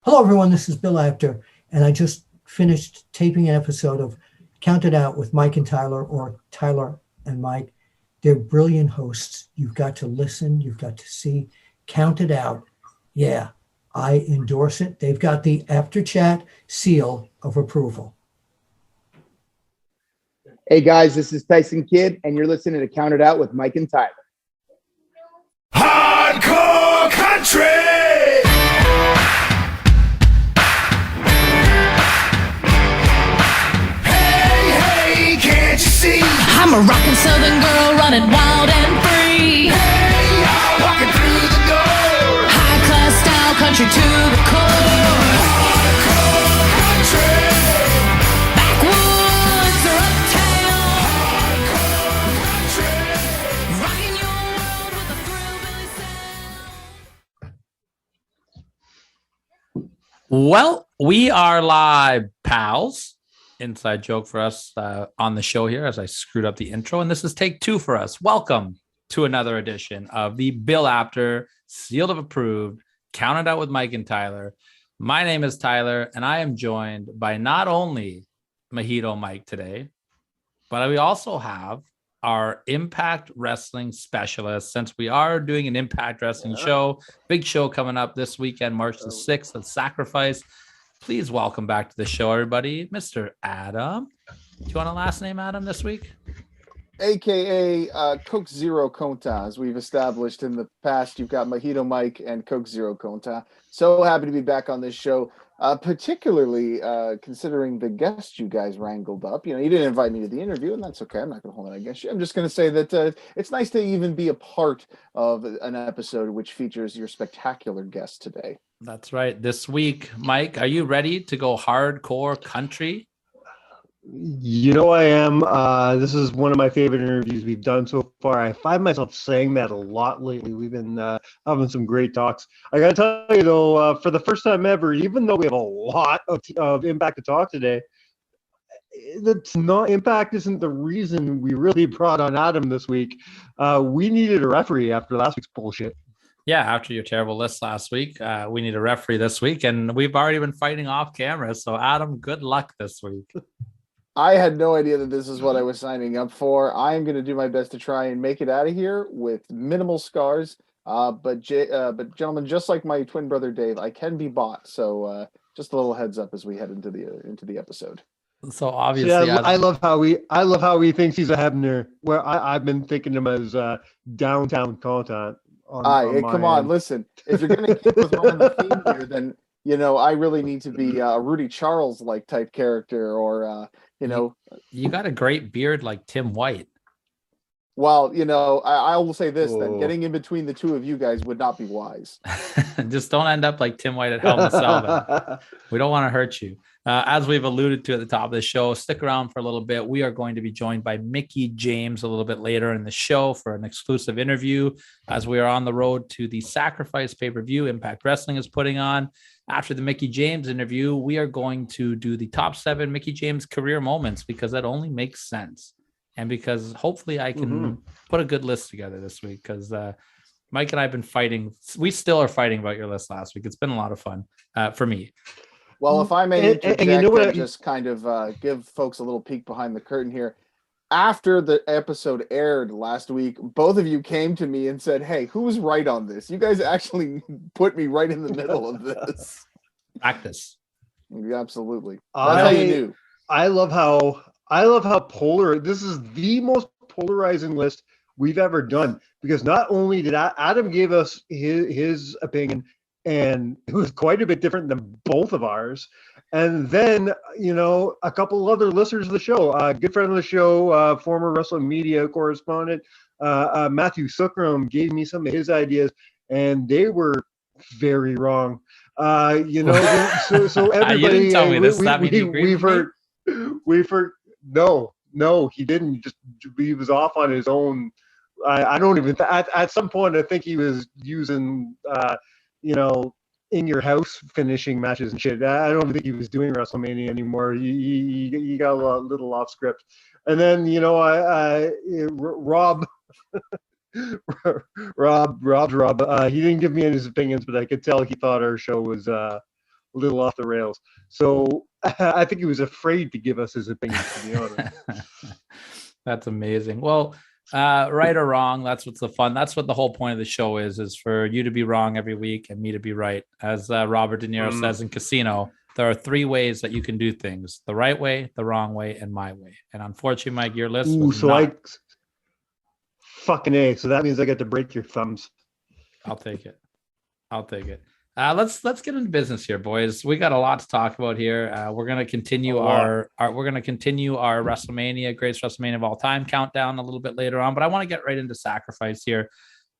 Hello, everyone. This is Bill Apter, and I just finished taping an episode of Count It Out with Mike and Tyler, or Tyler and Mike. They're brilliant hosts. You've got to listen. You've got to see. Count It Out. Yeah, I endorse it. They've got the After Chat seal of approval. Hey guys, this is Tyson Kidd, and you're listening to Count It Out with Mike and Tyler. Hardcore country! Can't you see? I'm a rockin' southern girl running wild and free. Hey, y'all walking through the door. High class style country to the core. Hardcore country. Backwoods or uptown. Hardcore country. Rocking your world with a thrillbilly sound. Well, we are live, pals. Inside joke for us on the show here as I screwed up the intro. And this is take 2 for us. Welcome to another edition of the Bill Apter Sealed of Approved, Counted Out with Mike and Tyler. My name is Tyler, and I am joined by not only Mojito Mike today, but we also have our Impact Wrestling specialist, since we are doing an Impact Wrestling show. Big show coming up this weekend, March the 6th at Sacrifice. Please welcome back to the show, everybody, Mr. Adam. Do you want a last name, Adam, this week? AKA Coke Zero Contant, as we've established in the past. You've got Mojito Mike and Coke Zero Contant. So happy to be back on this show, particularly considering the guest you guys wrangled up. You know, you didn't invite me to the interview, and that's okay. I'm not going to hold it against you. I'm just going to say that it's nice to even be a part of an episode which features your spectacular guest today. That's right. This week, Mike, are you ready to go hardcore country? You know I am. This is one of my favorite interviews we've done so far. I find myself saying that a lot lately. We've been having some great talks. I got to tell you, though, for the first time ever, even though we have a lot of Impact to talk today, Impact isn't the reason we really brought on Adam this week. We needed a referee after last week's bullshit. Yeah, after your terrible list last week, we need a referee this week, and we've already been fighting off camera. So, Adam, good luck this week. I had no idea that this is what I was signing up for. I am going to do my best to try and make it out of here with minimal scars. But gentlemen, just like my twin brother Dave, I can be bought. So just a little heads up as we head into the episode. So obviously, I love how he thinks he's a Hebner. Where I've been thinking him as downtown Contant. Come on, listen. If you're going to keep with one the theme here, then I really need to be a Rudy Charles like type character, or you got a great beard like Tim White. Well, I will say this: then getting in between the two of you guys would not be wise. Just don't end up like Tim White at Hell in a Cell. We don't want to hurt you. As we've alluded to at the top of the show, stick around for a little bit. We are going to be joined by Mickie James a little bit later in the show for an exclusive interview as we are on the road to the Sacrifice pay-per-view Impact Wrestling is putting on. After the Mickie James interview, we are going to do the top 7 Mickie James career moments, because that only makes sense. And because hopefully I can put a good list together this week, because Mike and I have been fighting. We still are fighting about your list last week. It's been a lot of fun for me. Well, if I may interject and just kind of give folks a little peek behind the curtain here. After the episode aired last week, both of you came to me and said, "Hey, who's right on this?" You guys actually put me right in the middle of this. Practice. Absolutely. That's how you knew. I love how polar. This is the most polarizing list we've ever done, because not only did Adam gave us his opinion, and it was quite a bit different than both of ours. And then, a couple other listeners of the show, good friend of the show, former WrestleMania correspondent, Matthew Suckram, gave me some of his ideas, and they were very wrong. So everybody, you didn't tell me this. We've heard. No, he didn't. He was off on his own. I don't even. At some point, I think he was using, in your house finishing matches and shit. I don't think he was doing WrestleMania anymore. He got a little off script. And then, Rob, he didn't give me any his opinions, but I could tell he thought our show was little off the rails. So I think he was afraid to give us his opinion, to be honest. That's amazing. Well, right or wrong, that's what's the fun. That's what the whole point of the show is for you to be wrong every week and me to be right. As Robert De Niro says in Casino, there are 3 ways that you can do things: the right way, the wrong way, and my way. And unfortunately, Mike, your list was not. Fucking A. So that means I get to break your thumbs. I'll take it. Let's get into business here, boys. We got a lot to talk about here. We're gonna continue our WrestleMania, greatest WrestleMania of all time countdown a little bit later on, but I want to get right into Sacrifice here.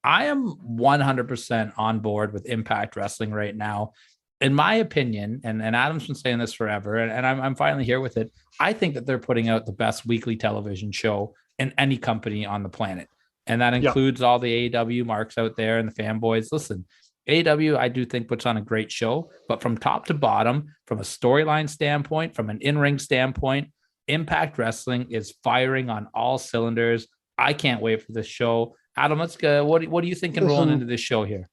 I am 100% on board with Impact Wrestling right now. In my opinion, and Adam's been saying this forever, and I'm finally here with it. I think that they're putting out the best weekly television show in any company on the planet, and that includes all the AEW marks out there and the fanboys. Listen. AEW, I do think, puts on a great show, but from top to bottom, from a storyline standpoint, from an in-ring standpoint, Impact Wrestling is firing on all cylinders. I can't wait for this show. Adam, let's go. What do you think in rolling into this show here?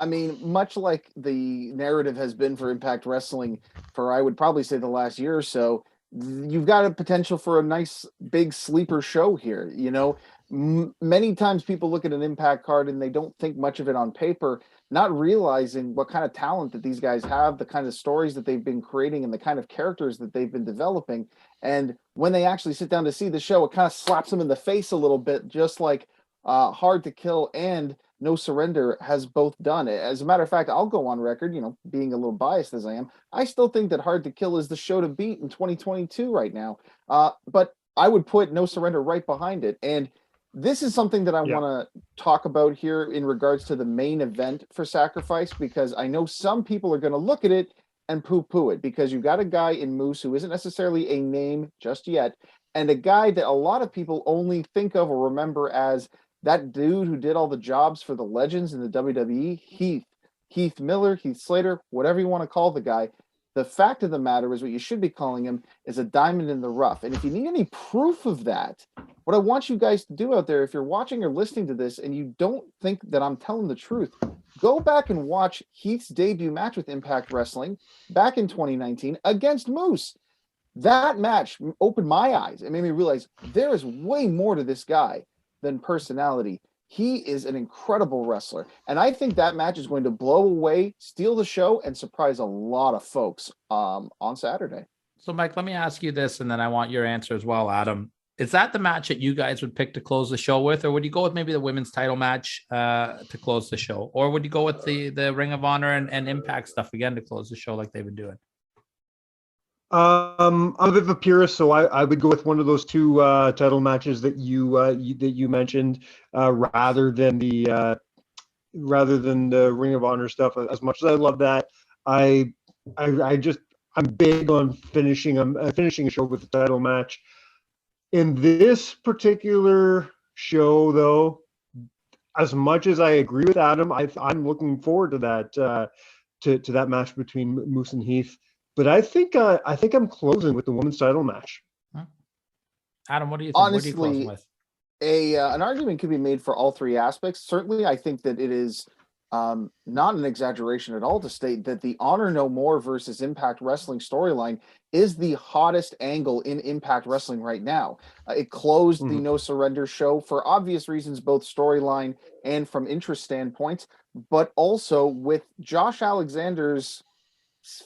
I mean, much like the narrative has been for Impact Wrestling for, I would probably say, the last year or so, you've got a potential for a nice big sleeper show here. You know, many times people look at an Impact card and they don't think much of it on paper, not realizing what kind of talent that these guys have, the kind of stories that they've been creating, and the kind of characters that they've been developing. And when they actually sit down to see the show, it kind of slaps them in the face a little bit, just like Hard to Kill and No Surrender has both done it. As a matter of fact, I'll go on record, you know, being a little biased as I am, I still think that Hard to Kill is the show to beat in 2022 right now. But I would put No Surrender right behind it. And this is something that I want to talk about here in regards to the main event for Sacrifice, because I know some people are going to look at it and poo-poo it, because you've got a guy in Moose who isn't necessarily a name just yet, and a guy that a lot of people only think of or remember as that dude who did all the jobs for the legends in the WWE, Heath Miller, Heath Slater, whatever you want to call the guy. The fact of the matter is, what you should be calling him is a diamond in the rough. And if you need any proof of that, what I want you guys to do out there, if you're watching or listening to this and you don't think that I'm telling the truth, go back and watch Heath's debut match with Impact Wrestling back in 2019 against Moose. That match opened my eyes. It made me realize there is way more to this guy than personality. He is an incredible wrestler. And I think that match is going to blow away, steal the show, and surprise a lot of folks on Saturday. So, Mike, let me ask you this, and then I want your answer as well, Adam. Is that the match that you guys would pick to close the show with, or would you go with maybe the women's title match to close the show? Or would you go with the Ring of Honor and Impact stuff again to close the show like they've been doing? I'm a bit of a purist, so I would go with one of those 2 title matches that you mentioned, rather than the Ring of Honor stuff. As much as I love that, I'm big on finishing a show with a title match. In this particular show, though, as much as I agree with Adam, I'm looking forward to that to that match between Moose and Heath. But I think I'm closing with the women's title match. Adam, what do you think? Honestly, what are you closing with? An argument could be made for all 3 aspects. Certainly, I think that it is not an exaggeration at all to state that the Honor No More versus Impact Wrestling storyline is the hottest angle in Impact Wrestling right now. It closed the No Surrender show for obvious reasons, both storyline and from interest standpoints, but also with Josh Alexander's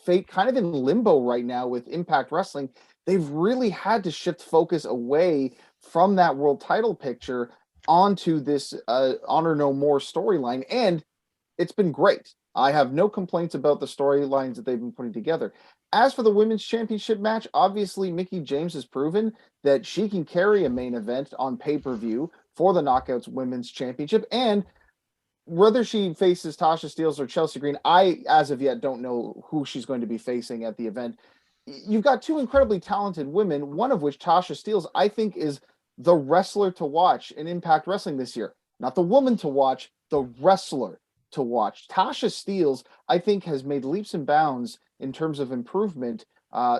fate kind of in limbo right now with Impact Wrestling. They've really had to shift focus away from that world title picture onto this Honor No More storyline, and it's been great. I have no complaints about the storylines that they've been putting together. As for the women's championship match, obviously Mickie James has proven that she can carry a main event on pay-per-view for the Knockouts Women's Championship, and whether she faces Tasha Steelz or Chelsea Green, I, as of yet, don't know who she's going to be facing at the event. You've got 2 incredibly talented women, one of which, Tasha Steelz, I think is the wrestler to watch in Impact Wrestling this year. Not the woman to watch, the wrestler to watch. Tasha Steelz, I think, has made leaps and bounds in terms of improvement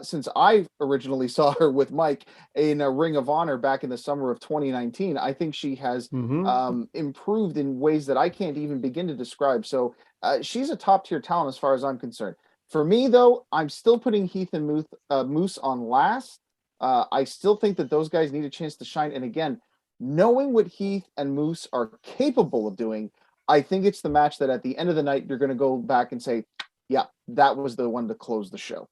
since I originally saw her with Mike in a Ring of Honor back in the summer of 2019. I think she has improved in ways that I can't even begin to describe. So she's a top tier talent as far as I'm concerned. For me, though, I'm still putting Heath and Moose on last. I still think that those guys need a chance to shine. And again, knowing what Heath and Moose are capable of doing, I think it's the match that at the end of the night, you're going to go back and say, yeah, that was the one to close the show.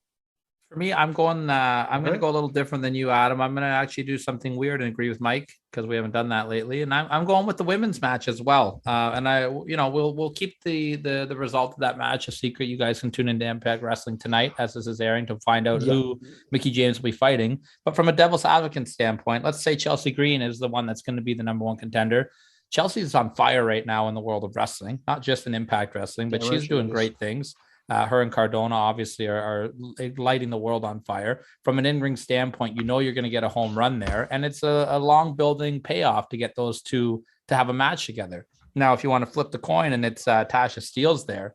For me, I'm going to go a little different than you, Adam. I'm going to actually do something weird and agree with Mike because we haven't done that lately. And I'm going with the women's match as well. And we'll keep the result of that match a secret. You guys can tune into Impact Wrestling tonight as this is airing to find out who Mickie James will be fighting. But from a devil's advocate standpoint, let's say Chelsea Green is the one that's going to be the number one contender. Chelsea's on fire right now in the world of wrestling, not just in Impact Wrestling, but she's doing great things. Her and Cardona obviously are lighting the world on fire. From an in-ring standpoint, you know you're going to get a home run there, and it's a long building payoff to get those two to have a match together. Now, if you want to flip the coin and it's Tasha Steelz there,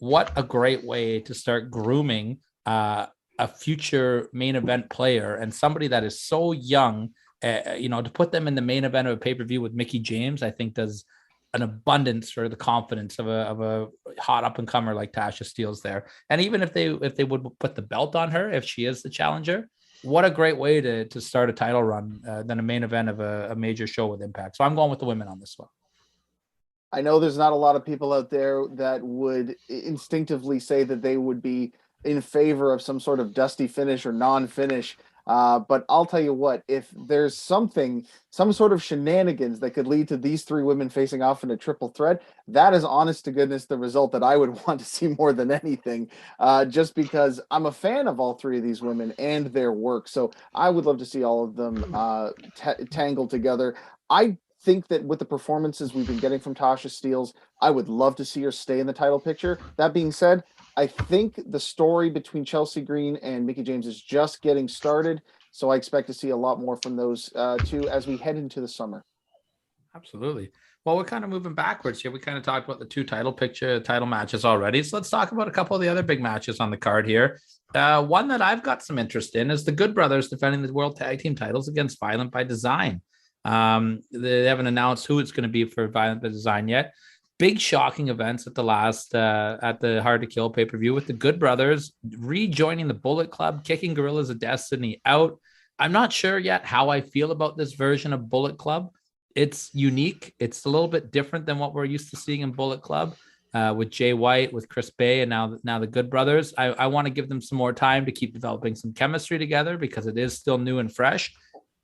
what a great way to start grooming a future main event player and somebody that is so young. To put them in the main event of a pay-per-view with Mickie James, I think does an abundance for the confidence of a hot up and comer like Tasha Steelz there. And even if they would put the belt on her, if she is the challenger, what a great way to start a title run than a main event of a major show with Impact. So I'm going with the women on this one. I know there's not a lot of people out there that would instinctively say that they would be in favor of some sort of dusty finish or non-finish. But I'll tell you what, if there's some sort of shenanigans that could lead to these three women facing off in a triple threat, that is honest to goodness the result that I would want to see more than anything, just because I'm a fan of all three of these women and their work. So I would love to see all of them tangled together. I think that with the performances we've been getting from Tasha Steelz, I would love to see her stay in the title picture. That being said, I think the story between Chelsea Green and Mickie James is just getting started. So I expect to see a lot more from those two as we head into the summer. Absolutely. Well, we're kind of moving backwards here. We kind of talked about the two title matches already. So let's talk about a couple of the other big matches on the card here. One that I've got some interest in is the Good Brothers defending the World Tag Team titles against Violent by Design. They haven't announced who it's going to be for Violent by Design yet. Big shocking events at the last at the Hard to Kill pay-per-view with the Good Brothers rejoining the Bullet Club, kicking Gorillas of Destiny out. I'm not sure yet how I feel about this version of Bullet Club. It's unique. It's a little bit different than what we're used to seeing in Bullet Club with Jay White, with Chris Bay, and now the Good Brothers. I want to give them some more time to keep developing some chemistry together because it is still new and fresh.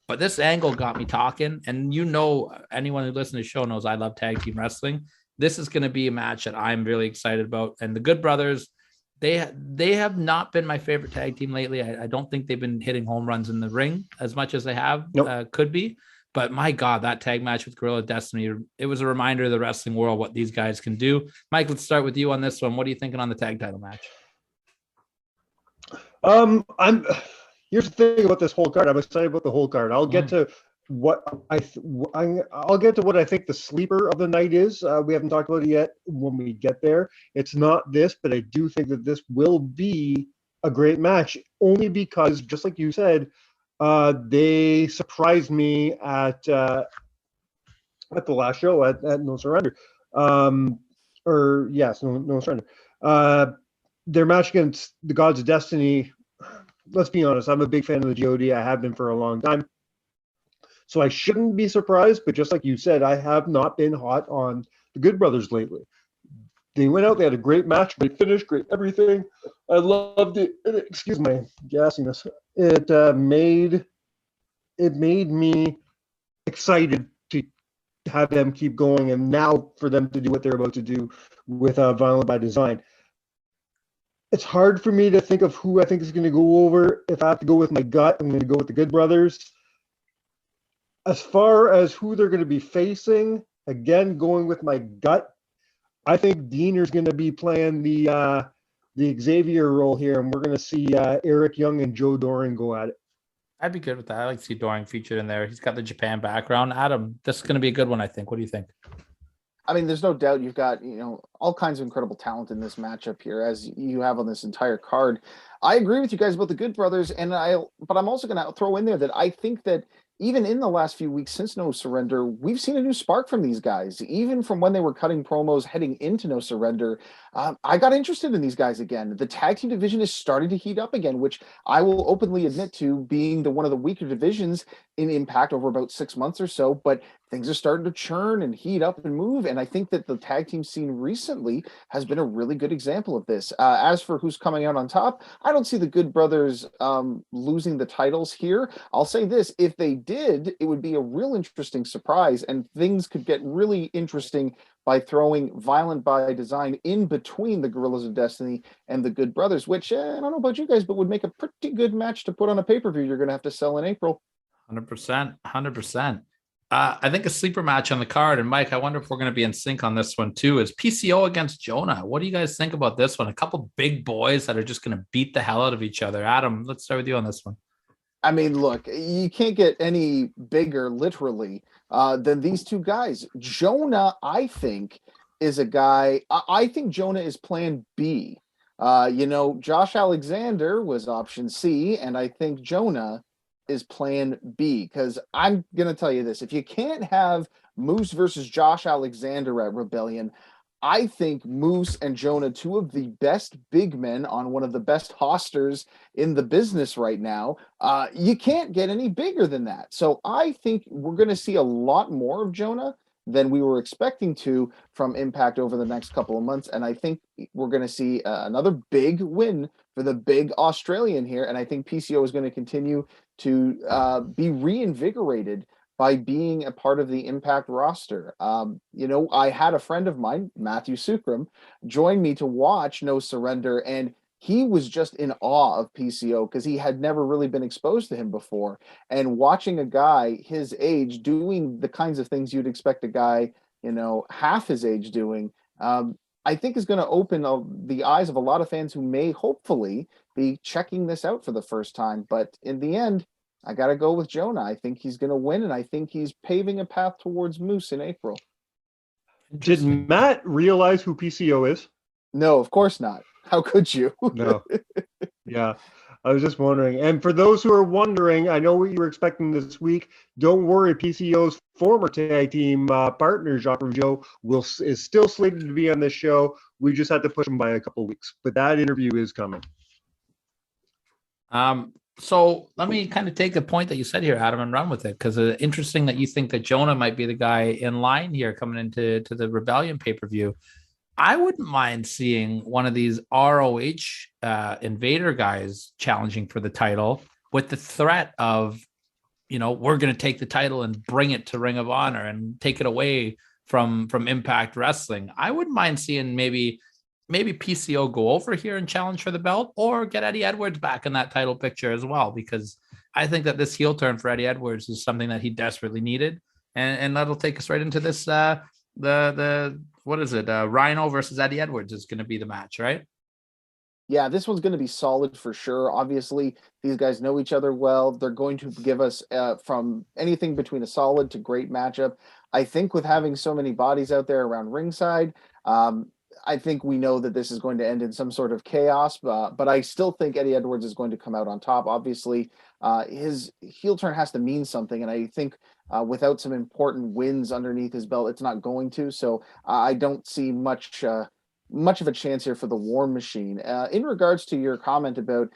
But this angle got me talking, and anyone who listens to the show knows I love tag team wrestling. This is going to be a match that I'm really excited about. And the Good Brothers, they have not been my favorite tag team lately. I don't think they've been hitting home runs in the ring as much as they have could be. But my God, that tag match with Gorilla Destiny, it was a reminder of the wrestling world, what these guys can do. Mike, let's start with you on this one. What are you thinking on the tag title match? Here's the thing about this whole card. I'm excited about the whole card. I'll get to what I'll get to what I think the sleeper of the night is. We haven't talked about it yet. When we get there, it's not this, but I do think that this will be a great match. Only because, just like you said, they surprised me at the last show at No Surrender. No Surrender. Their match against the Gods of Destiny. Let's be honest. I'm a big fan of the GOD. I have been for a long time. So I shouldn't be surprised, but just like you said, I have not been hot on the Good Brothers lately. They went out, they had a great match, great finish, great everything. I loved it. Excuse my gassiness. It made me excited to have them keep going, and now for them to do what they're about to do with Violent by Design. It's hard for me to think of who I think is going to go over. If I have to go with my gut, I'm going to go with the Good Brothers. As far as who they're going to be facing, again, going with my gut, I think Diener's going to be playing the Xavier role here, and we're going to see Eric Young and Joe Doran go at it. I'd be good with that. I like to see Doran featured in there. He's got the Japan background. Adam, this is going to be a good one, I think. What do you think? I mean, there's no doubt you've got, all kinds of incredible talent in this matchup here, as you have on this entire card. I agree with you guys about the Good Brothers, but I'm also going to throw in there that I think that even in the last few weeks since No Surrender, we've seen a new spark from these guys. Even from when they were cutting promos heading into No Surrender, I got interested in these guys again. The tag team division is starting to heat up again, which I will openly admit to being one of the weaker divisions in Impact over about 6 months or so. But things are starting to churn and heat up and move. And I think that the tag team scene recently has been a really good example of this. As for who's coming out on top, I don't see the Good Brothers losing the titles here. I'll say this, if they did, it would be a real interesting surprise, and things could get really interesting by throwing Violent by Design in between the Guerrillas of Destiny and the Good Brothers, which I don't know about you guys, but would make a pretty good match to put on a pay-per-view you're going to have to sell in April. 100%. 100%. I think a sleeper match on the card, and Mike, I wonder if we're going to be in sync on this one too, is PCO against Jonah. What do you guys think about this one? A couple big boys that are just going to beat the hell out of each other. Adam, let's start with you on this one. I mean, look, you can't get any bigger, literally, than these two guys. Jonah, I think, is a guy. I think Jonah is plan B. Josh Alexander was option C, and I think Jonah is plan B, because I'm going to tell you this. If you can't have Moose versus Josh Alexander at Rebellion, I think Moose and Jonah, two of the best big men on one of the best hosters in the business right now, you can't get any bigger than that. So I think we're going to see a lot more of Jonah than we were expecting to from Impact over the next couple of months. And I think we're going to see another big win for the big Australian here. And I think PCO is going to continue to be reinvigorated by being a part of the Impact roster. I had a friend of mine, Matthew Sukram, join me to watch No Surrender, and he was just in awe of PCO because he had never really been exposed to him before. And watching a guy his age doing the kinds of things you'd expect a guy, half his age doing, I think is going to open the eyes of a lot of fans who may hopefully be checking this out for the first time. But in the end, I got to go with Jonah. I think he's going to win, and I think he's paving a path towards Moose in April. Did Matt realize who PCO is? No, of course not. How could you? No. Yeah, I was just wondering. And for those who are wondering, I know what you were expecting this week. Don't worry, PCO's former tag team partner, Jacques Rougeau, is still slated to be on this show. We just had to push him by a couple of weeks, but that interview is coming. So let me kind of take the point that you said here, Adam, and run with it, because it's interesting that you think that Jonah might be the guy in line here coming into the Rebellion pay-per-view. I wouldn't mind seeing one of these ROH Invader guys challenging for the title with the threat of, we're going to take the title and bring it to Ring of Honor and take it away from Impact Wrestling. I wouldn't mind seeing maybe PCO go over here and challenge for the belt, or get Eddie Edwards back in that title picture as well, because I think that this heel turn for Eddie Edwards is something that he desperately needed. And that'll take us right into this, what is it? Rhino versus Eddie Edwards is going to be the match, right? Yeah, this one's going to be solid for sure. Obviously, these guys know each other well. They're going to give us from anything between a solid to great matchup. I think with having so many bodies out there around ringside, I think we know that this is going to end in some sort of chaos, but I still think Eddie Edwards is going to come out on top. Obviously, his heel turn has to mean something, and I think without some important wins underneath his belt, it's not going to. So I don't see much of a chance here for the War Machine. In regards to your comment about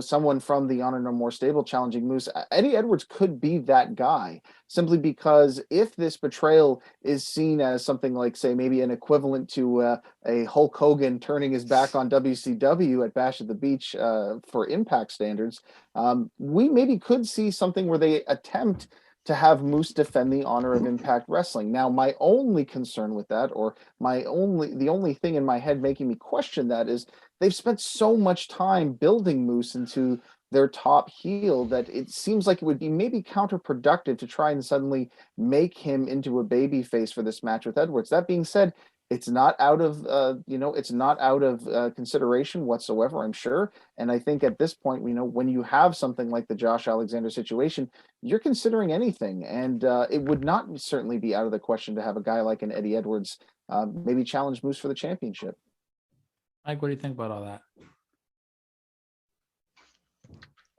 someone from the Honor No More stable challenging Moose, Eddie Edwards could be that guy, simply because if this betrayal is seen as something like, say, maybe an equivalent to a Hulk Hogan turning his back on WCW at Bash at the Beach for Impact standards, we maybe could see something where they attempt to have Moose defend the honor of Impact Wrestling. Now, my only concern with that, or the only thing in my head making me question that, is they've spent so much time building Moose into their top heel that it seems like it would be maybe counterproductive to try and suddenly make him into a baby face for this match with Edwards. That being said, it's not out of consideration whatsoever, I'm sure. And I think at this point, when you have something like the Josh Alexander situation, you're considering anything. And it would not certainly be out of the question to have a guy like an Eddie Edwards maybe challenge Moose for the championship. Mike, what do you think about all that?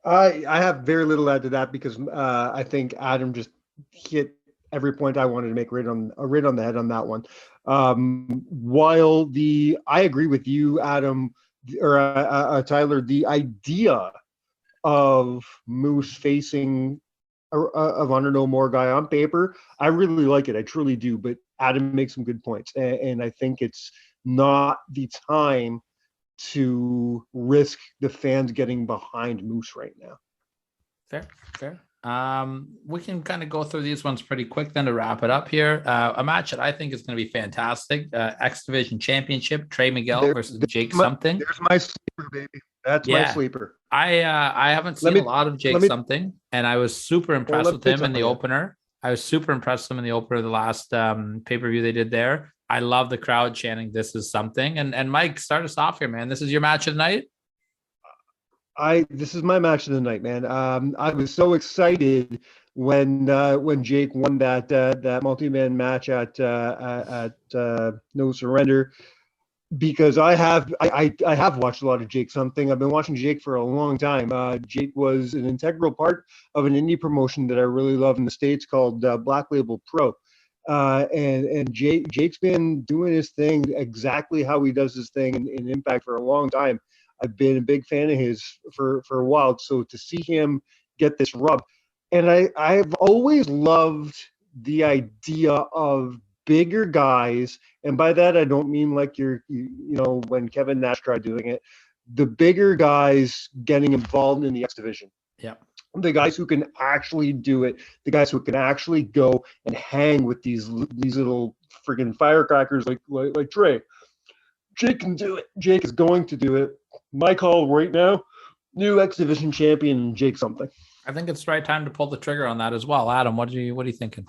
I have very little to add to that because I think Adam just hit every point I wanted to make right on the head on that one. While I agree with you, Adam, or Tyler, the idea of Moose facing a Honor No More guy on paper, I really like it. I truly do. But Adam makes some good points, and I think it's not the time to risk the fans getting behind Moose right now. Fair. We can kind of go through these ones pretty quick then to wrap it up here. A match that I think is going to be fantastic. X Division Championship, Trey Miguel versus Jake something. There's my sleeper, baby. That's my sleeper. I haven't seen a lot of Jake something, and I was super impressed with him in the opener. I was super impressed with him in the opener of the last pay-per-view they did there. I love the crowd chanting, "This is something." And Mike, start us off here, man. This is your match of the night. This is my match of the night, man. I was so excited when Jake won that multi-man match at No Surrender, because I have watched a lot of Jake something. I've been watching Jake for a long time. Jake was an integral part of an indie promotion that I really love in the States called Black Label Pro. And Jake's been doing his thing exactly how he does his thing in Impact for a long time. I've been a big fan of his for a while. So to see him get this rub, and I've always loved the idea of bigger guys, and by that I don't mean like you know when Kevin Nash tried doing it, the bigger guys getting involved in the X Division. Yeah. The guys who can actually do it, the guys who can actually go and hang with these little friggin' firecrackers like Trey. Jake can do it. Jake is going to do it. My call right now, new X Division champion, Jake something. I think it's the right time to pull the trigger on that as well. Adam, what are you thinking?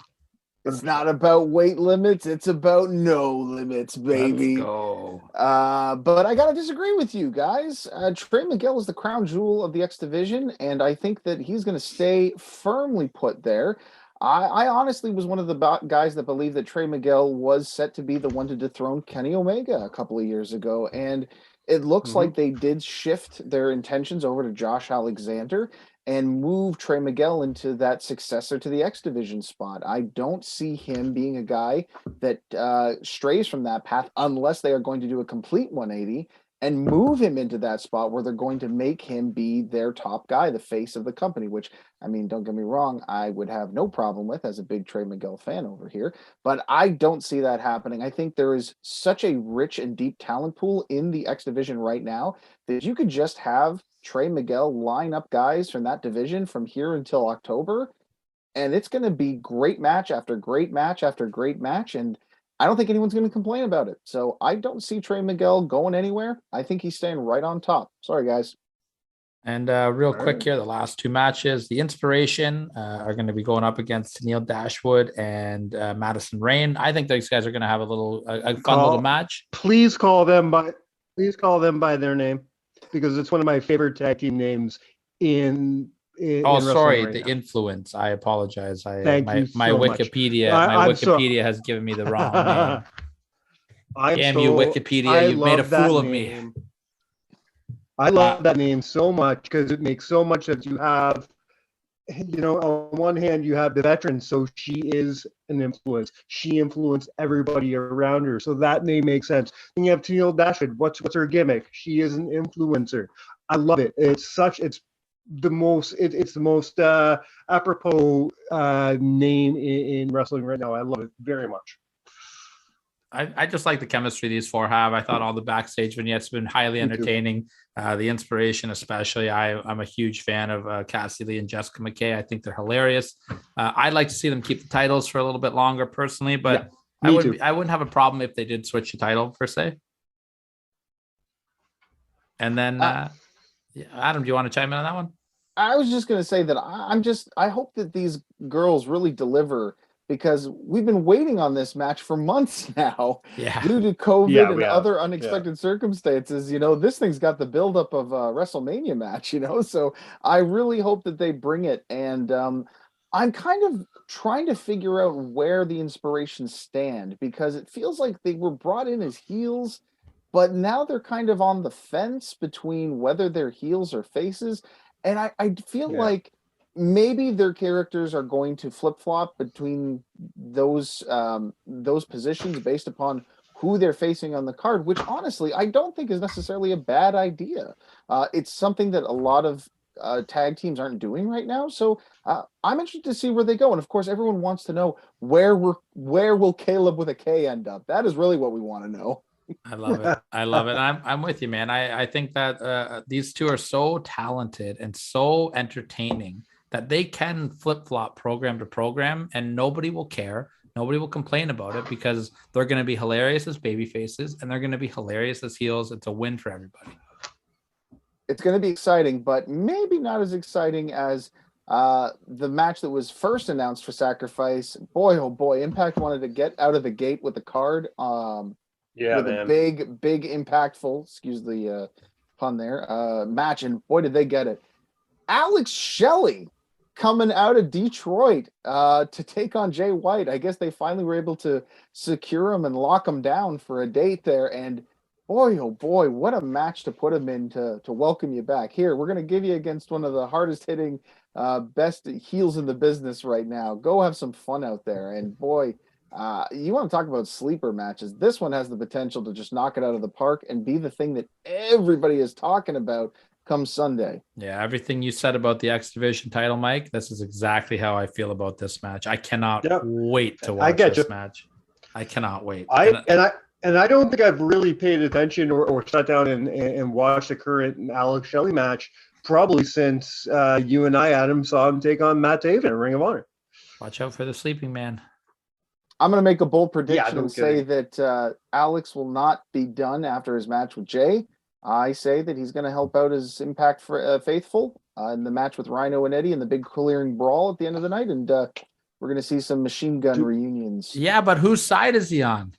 It's not about weight limits. It's about no limits, baby. Let's go. But I got to disagree with you guys. Trey Miguel is the crown jewel of the X Division, and I think that he's going to stay firmly put there. I honestly was one of the guys that believed that Trey Miguel was set to be the one to dethrone Kenny Omega a couple of years ago, and it looks like they did shift their intentions over to Josh Alexander and move Trey Miguel into that successor to the X Division spot. I don't see him being a guy that strays from that path unless they are going to do a complete 180 and move him into that spot where they're going to make him be their top guy, the face of the company, which, I mean, don't get me wrong, I would have no problem with as a big Trey Miguel fan over here, but I don't see that happening. I think there is such a rich and deep talent pool in the X Division right now that you could just have Trey Miguel line up guys from that division from here until October, and it's going to be great match after great match after great match, and I don't think anyone's going to complain about it. So I don't see Trey Miguel going anywhere. I think he's staying right on top. Sorry, guys. And real quick here, the last two matches, the Inspiration are going to be going up against Neil Dashwood and Madison Rain. I think these guys are going to have a fun little match. Please call them by their name, because it's one of my favorite tag team names in sorry, right the now. Influence. I apologize. My much. Wikipedia has given me the wrong name. Damn you, Wikipedia! You've made a fool of me. I love that name so much because it makes so much sense. You have, on one hand, you have the veteran, so she is an influence. She influenced everybody around her, so that name makes sense. Then you have Tennille Dashwood. What's her gimmick? She is an influencer. I love it. It's the most apropos name in wrestling right now. I love it very much. I just like the chemistry these four have. I thought all the backstage vignettes have been highly entertaining. The Inspiration, especially. I'm a huge fan of Cassie Lee and Jessica McKay. I think they're hilarious. I'd like to see them keep the titles for a little bit longer personally, but I wouldn't have a problem if they did switch the title per se. And then, Adam, do you want to chime in on that one? I was just going to say that I hope that these girls really deliver, because we've been waiting on this match for months now due to COVID and other unexpected circumstances. This thing's got the buildup of a WrestleMania match, so I really hope that they bring it. And I'm kind of trying to figure out where the Inspiration stand, because it feels like they were brought in as heels, but now they're kind of on the fence between whether they're heels or faces. And I feel Yeah. like maybe their characters are going to flip-flop between those positions based upon who they're facing on the card, which honestly I don't think is necessarily a bad idea. It's something that a lot of tag teams aren't doing right now. So I'm interested to see where they go. And of course, everyone wants to know where will Caleb with a K end up? That is really what we want to know. I love it. I love it. I'm with you, man. I think that these two are so talented and so entertaining that they can flip-flop program to program and nobody will care. Nobody will complain about it because they're going to be hilarious as baby faces and they're going to be hilarious as heels. It's a win for everybody. It's going to be exciting, but maybe not as exciting as the match that was first announced for Sacrifice. Boy, oh boy, Impact wanted to get out of the gate with the card. Yeah, with man. a big impactful, excuse the pun there, match, and boy did they get it. Alex Shelley coming out of Detroit to take on Jay White. I guess they finally were able to secure him and lock him down for a date there, and boy, oh boy, what a match to put him in to welcome you back. Here, we're going to give you against one of the hardest hitting, best heels in the business right now. Go have some fun out there. And boy, you want to talk about sleeper matches. This one has the potential to just knock it out of the park and be the thing that everybody is talking about come Sunday. Yeah, everything you said about the X Division title, Mike, this is exactly how I feel about this match. I cannot wait to watch this match. I cannot wait. And I don't think I've really paid attention or sat down and watched the current Alex Shelley match probably since you and I, Adam, saw him take on Matt Taven in Ring of Honor. Watch out for the sleeping man. I'm going to make a bold prediction and say that Alex will not be done after his match with Jay. I say that he's going to help out his Impact faithful in the match with Rhino and Eddie in the big clearing brawl at the end of the night. And we're going to see some machine gun reunions. Yeah, but whose side is he on?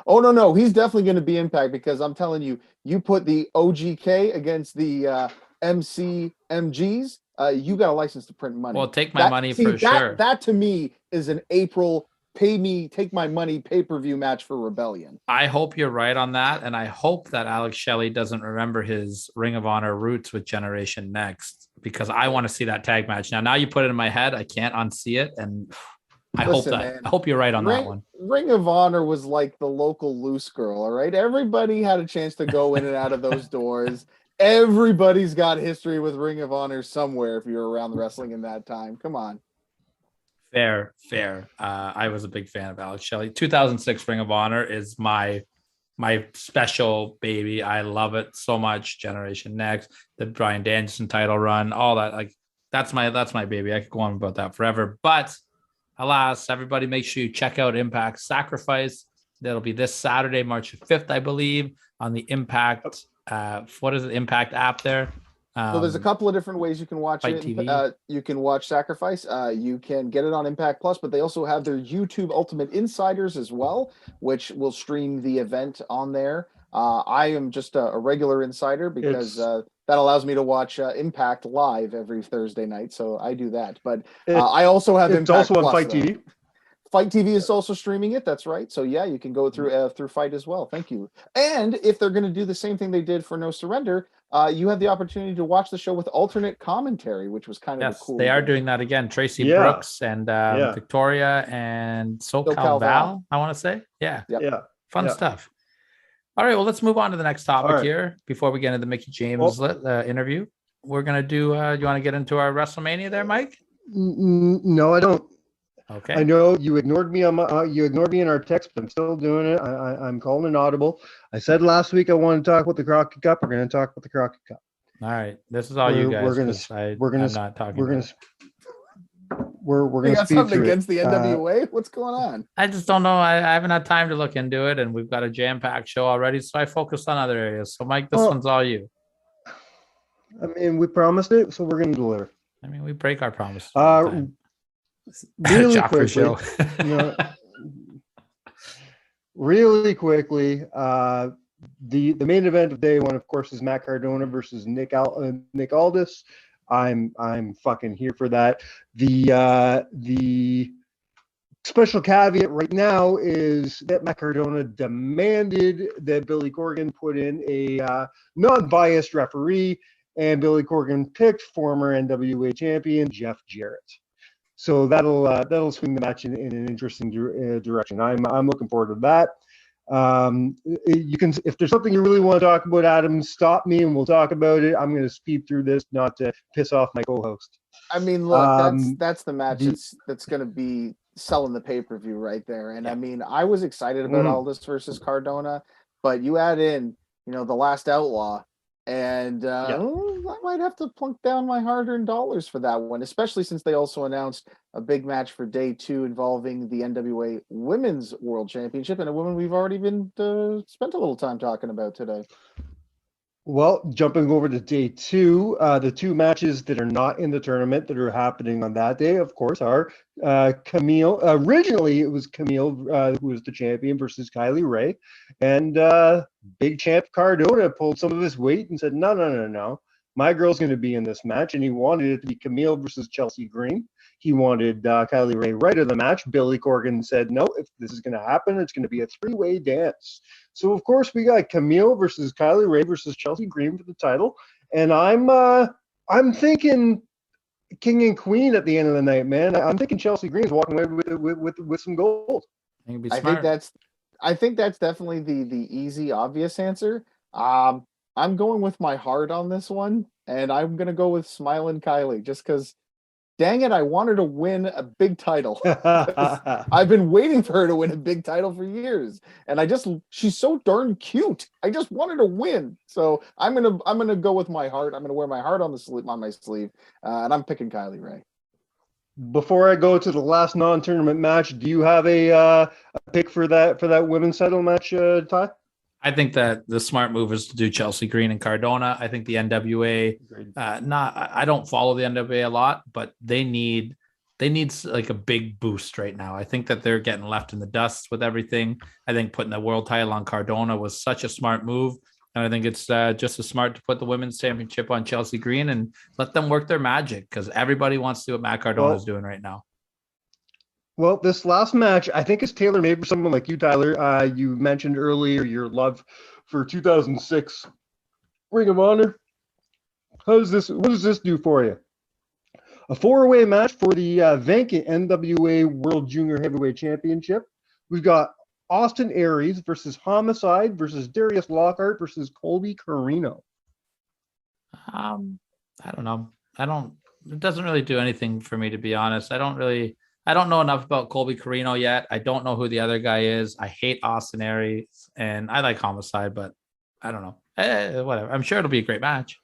Oh, no. He's definitely going to be Impact because I'm telling you, you put the OGK against the MCMGs, you got a license to print money. Well, take my money for sure. That to me is an April take my money pay-per-view match for Rebellion. I hope you're right on that. And I hope that Alex Shelley doesn't remember his Ring of Honor roots with Generation Next because I want to see that tag match. Now you put it in my head. I can't unsee it. And I hope you're right on that one. Ring of Honor was like the local loose girl. All right. Everybody had a chance to go in and out of those doors. Everybody's got history with Ring of Honor somewhere. If you were around the wrestling in that time, come on. Fair. I was a big fan of Alex Shelley. 2006 Ring of Honor is my special baby. I love it so much. Generation Next, the Bryan Danielson title run, all that. Like that's my baby. I could go on about that forever. But alas, everybody, make sure you check out Impact Sacrifice. That'll be this Saturday, March 5th, I believe, on the Impact. What is it? Impact app there. So there's a couple of different ways you can watch it. You can watch Sacrifice. You can get it on Impact Plus, but they also have their YouTube Ultimate Insiders as well, which will stream the event on there. I am just a regular insider because that allows me to watch Impact live every Thursday night. So I do that. But I also have Impact also on Plus, Fight TV. Fight TV is also streaming it. That's right. So yeah, you can go through Fight as well. Thank you. And if they're going to do the same thing they did for No Surrender, you have the opportunity to watch the show with alternate commentary, which was kind of a cool. They are doing that again. Tracy Brooks and Victoria and SoCal Val, I want to say. Yeah. Fun stuff. All right. Well, let's move on to the next topic here before we get into the Mickie James interview. We're going to do, you want to get into our WrestleMania there, Mike? No, I don't. Okay. I know you ignored me on my you ignored me in our text, but I'm still doing it. I'm calling an audible. I said last week I want to talk about the Crocket Cup. We're going to talk about the Crocket Cup. All right. This is all you guys. We're going to speed something through against the NWA. What's going on? I just don't know. I haven't had time to look into it, and we've got a jam-packed show already, so I focused on other areas. So, Mike, this one's all you. I mean, we promised it, so we're going to deliver. I mean, we break our promise. Really quickly, really quickly, the main event of day one, of course, is Matt Cardona versus Nick Aldis. I'm fucking here for that. The special caveat right now is that Matt Cardona demanded that Billy Corgan put in a non-biased referee, and Billy Corgan picked former NWA champion Jeff Jarrett. So that'll swing the match in an interesting direction. I'm looking forward to that. You can, if there's something you really want to talk about, Adam, stop me and we'll talk about it. I'm going to speed through this, not to piss off my co-host. I mean, look, that's the match that's going to be selling the pay-per-view right there. And I mean, I was excited about Aldis versus Cardona, but you add in, the last outlaw, and I might have to plunk down my hard-earned dollars for that one, especially since they also announced a big match for day 2 involving the NWA Women's World Championship and a woman we've already been spent a little time talking about today. Well, jumping over to day 2, the 2 matches that are not in the tournament that are happening on that day, of course, are Camille. Originally, it was Camille who was the champion versus Kylie Ray, and big champ Cardona pulled some of his weight and said, no. My girl's going to be in this match, and he wanted it to be Camille versus Chelsea Green. He wanted Kylie Ray right of the match. Billy Corgan said, no, if this is going to happen, it's going to be a 3-way dance. So, of course, we got Camille versus Kylie Ray versus Chelsea Green for the title. And I'm thinking king and queen at the end of the night, man. I'm thinking Chelsea Green's walking away with some gold. I think that's definitely the easy, obvious answer. I'm going with my heart on this one, and I'm going to go with Smiling Kylie just because, dang it, I want her to win a big title. I've been waiting for her to win a big title for years, and she's so darn cute. I just want her to win. So I'm gonna go with my heart. I'm gonna wear my heart on my sleeve, and I'm picking Kylie Ray. Before I go to the last non-tournament match, do you have a pick for that women's title match, Ty? I think that the smart move is to do Chelsea Green and Cardona. I think the NWA, I don't follow the NWA a lot, but they need like a big boost right now. I think that they're getting left in the dust with everything. I think putting the world title on Cardona was such a smart move. And I think it's just as smart to put the women's championship on Chelsea Green and let them work their magic because everybody wants to do what Matt Cardona is doing right now. Well, this last match, I think, is tailor-made for someone like you, Tyler. You mentioned earlier your love for 2006 Ring of Honor. What does this do for you? A 4-way match for the vacant NWA World Junior Heavyweight Championship. We've got Austin Aries versus Homicide versus Darius Lockhart versus Colby Carino. I don't know. It doesn't really do anything for me, to be honest. I don't know enough about Colby Carino yet. I don't know who the other guy is. I hate Austin Aries, and I like Homicide, but I don't know. Whatever. I'm sure it'll be a great match.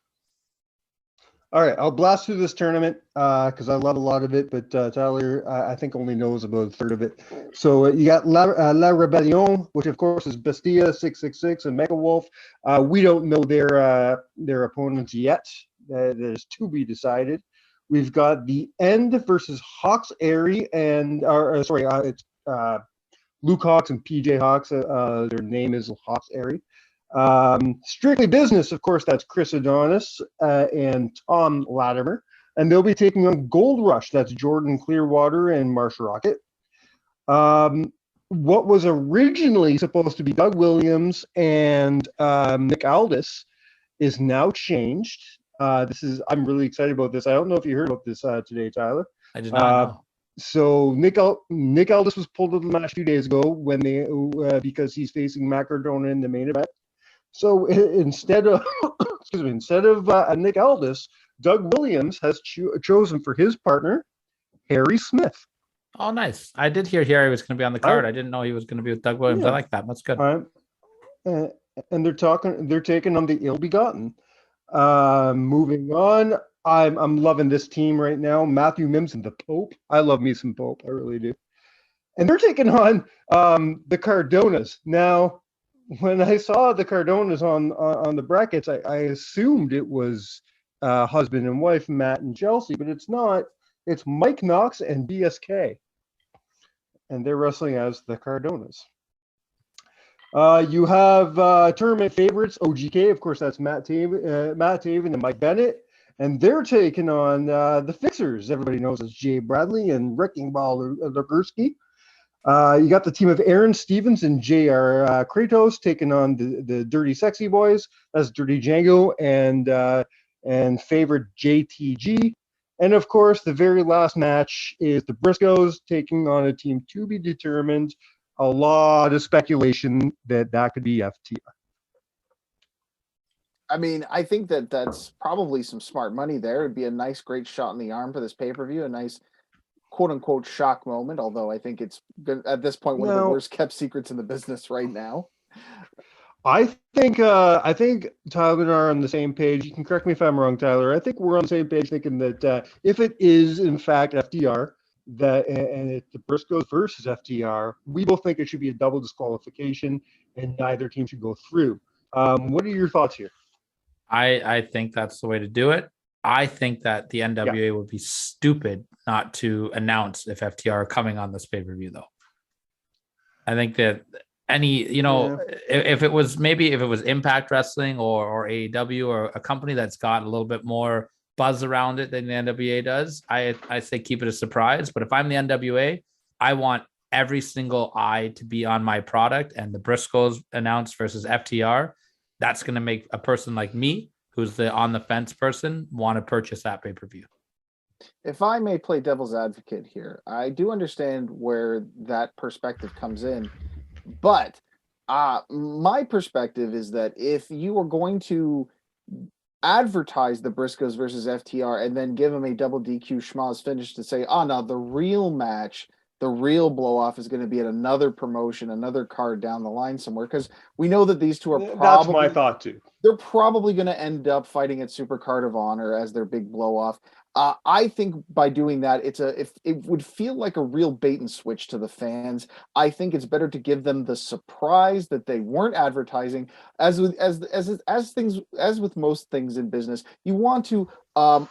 All right, I'll blast through this tournament because I love a lot of it, but Tyler, I think, only knows about a third of it. So you got La Rebellion, which, of course, is Bestia, 666, and Mega Wolf. We don't know their opponents yet. There's to be decided. We've got the End versus Hawks Airy it's Luke Hawks and PJ Hawks. Their name is Hawks Airy. Strictly Business, of course, that's Chris Adonis and Tom Latimer. And they'll be taking on Gold Rush. That's Jordan Clearwater and Marsh Rocket. What was originally supposed to be Doug Williams and Nick Aldis is now changed. I'm really excited about this. I don't know if you heard about this today, Tyler. I did not know. So Nick Aldis was pulled out of the match 2 days ago when because he's facing Matt Cardona in the main event. So instead of Nick Aldis, Doug Williams has chosen for his partner Harry Smith. Oh, nice. I did hear Harry was going to be on the card. I didn't know he was going to be with Doug Williams. Yeah. I like that. That's good. And they're taking on the Ill Begotten. Moving on, I'm loving this team right now. Matthew Mims and the Pope. I love me some Pope. I really do. And they're taking on the Cardonas. Now, when I saw the Cardonas on the brackets, I assumed it was husband and wife, Matt and Chelsea, but it's not. It's Mike Knox and BSK. And they're wrestling as the Cardonas. You have tournament favorites, OGK, of course, that's Matt Taven and Mike Bennett. And they're taking on the Fixers, everybody knows as Jay Bradley and Wrecking Ball Ligursky. You got the team of Aaron Stevens and J.R. Kratos taking on the Dirty Sexy Boys. That's Dirty Django and and favored JTG. And of course, the very last match is the Briscoes taking on a team to be determined. A lot of speculation that could be FTR. I mean, I think that's probably some smart money there. It'd be a nice, great shot in the arm for this pay-per-view, a nice quote unquote shock moment. Although I think it's good at this point one of the worst kept secrets in the business right now. I think Tyler and I are on the same page. You can correct me if I'm wrong, Tyler. I think we're on the same page thinking that if it is in fact FTR, and it's the Briscoes versus FTR, we both think it should be a double disqualification and neither team should go through. What are your thoughts here? I think that's the way to do it. I think that the NWA would be stupid not to announce if FTR are coming on this pay-per-view, though. I think that if it was Impact Wrestling or AEW or a company that's got a little bit more buzz around it than the NWA does, I say keep it a surprise. But if I'm the NWA, I want every single eye to be on my product, and the Briscoes announced versus FTR. That's going to make a person like me, who's the on the fence person, want to purchase that pay-per-view. If I may play devil's advocate here, I do understand where that perspective comes in, but my perspective is that if you are going to advertise the Briscoes versus FTR and then give them a double DQ schmoz finish to say, oh no, the real match, the real blow off is going to be at another promotion, another card down the line somewhere, because we know that these two are probably, that's my thought too. They're probably going to end up fighting at Super Card of Honor as their big blow off. I think by doing that, if it would feel like a real bait and switch to the fans. I think it's better to give them the surprise that they weren't advertising. As with most things in business, you want to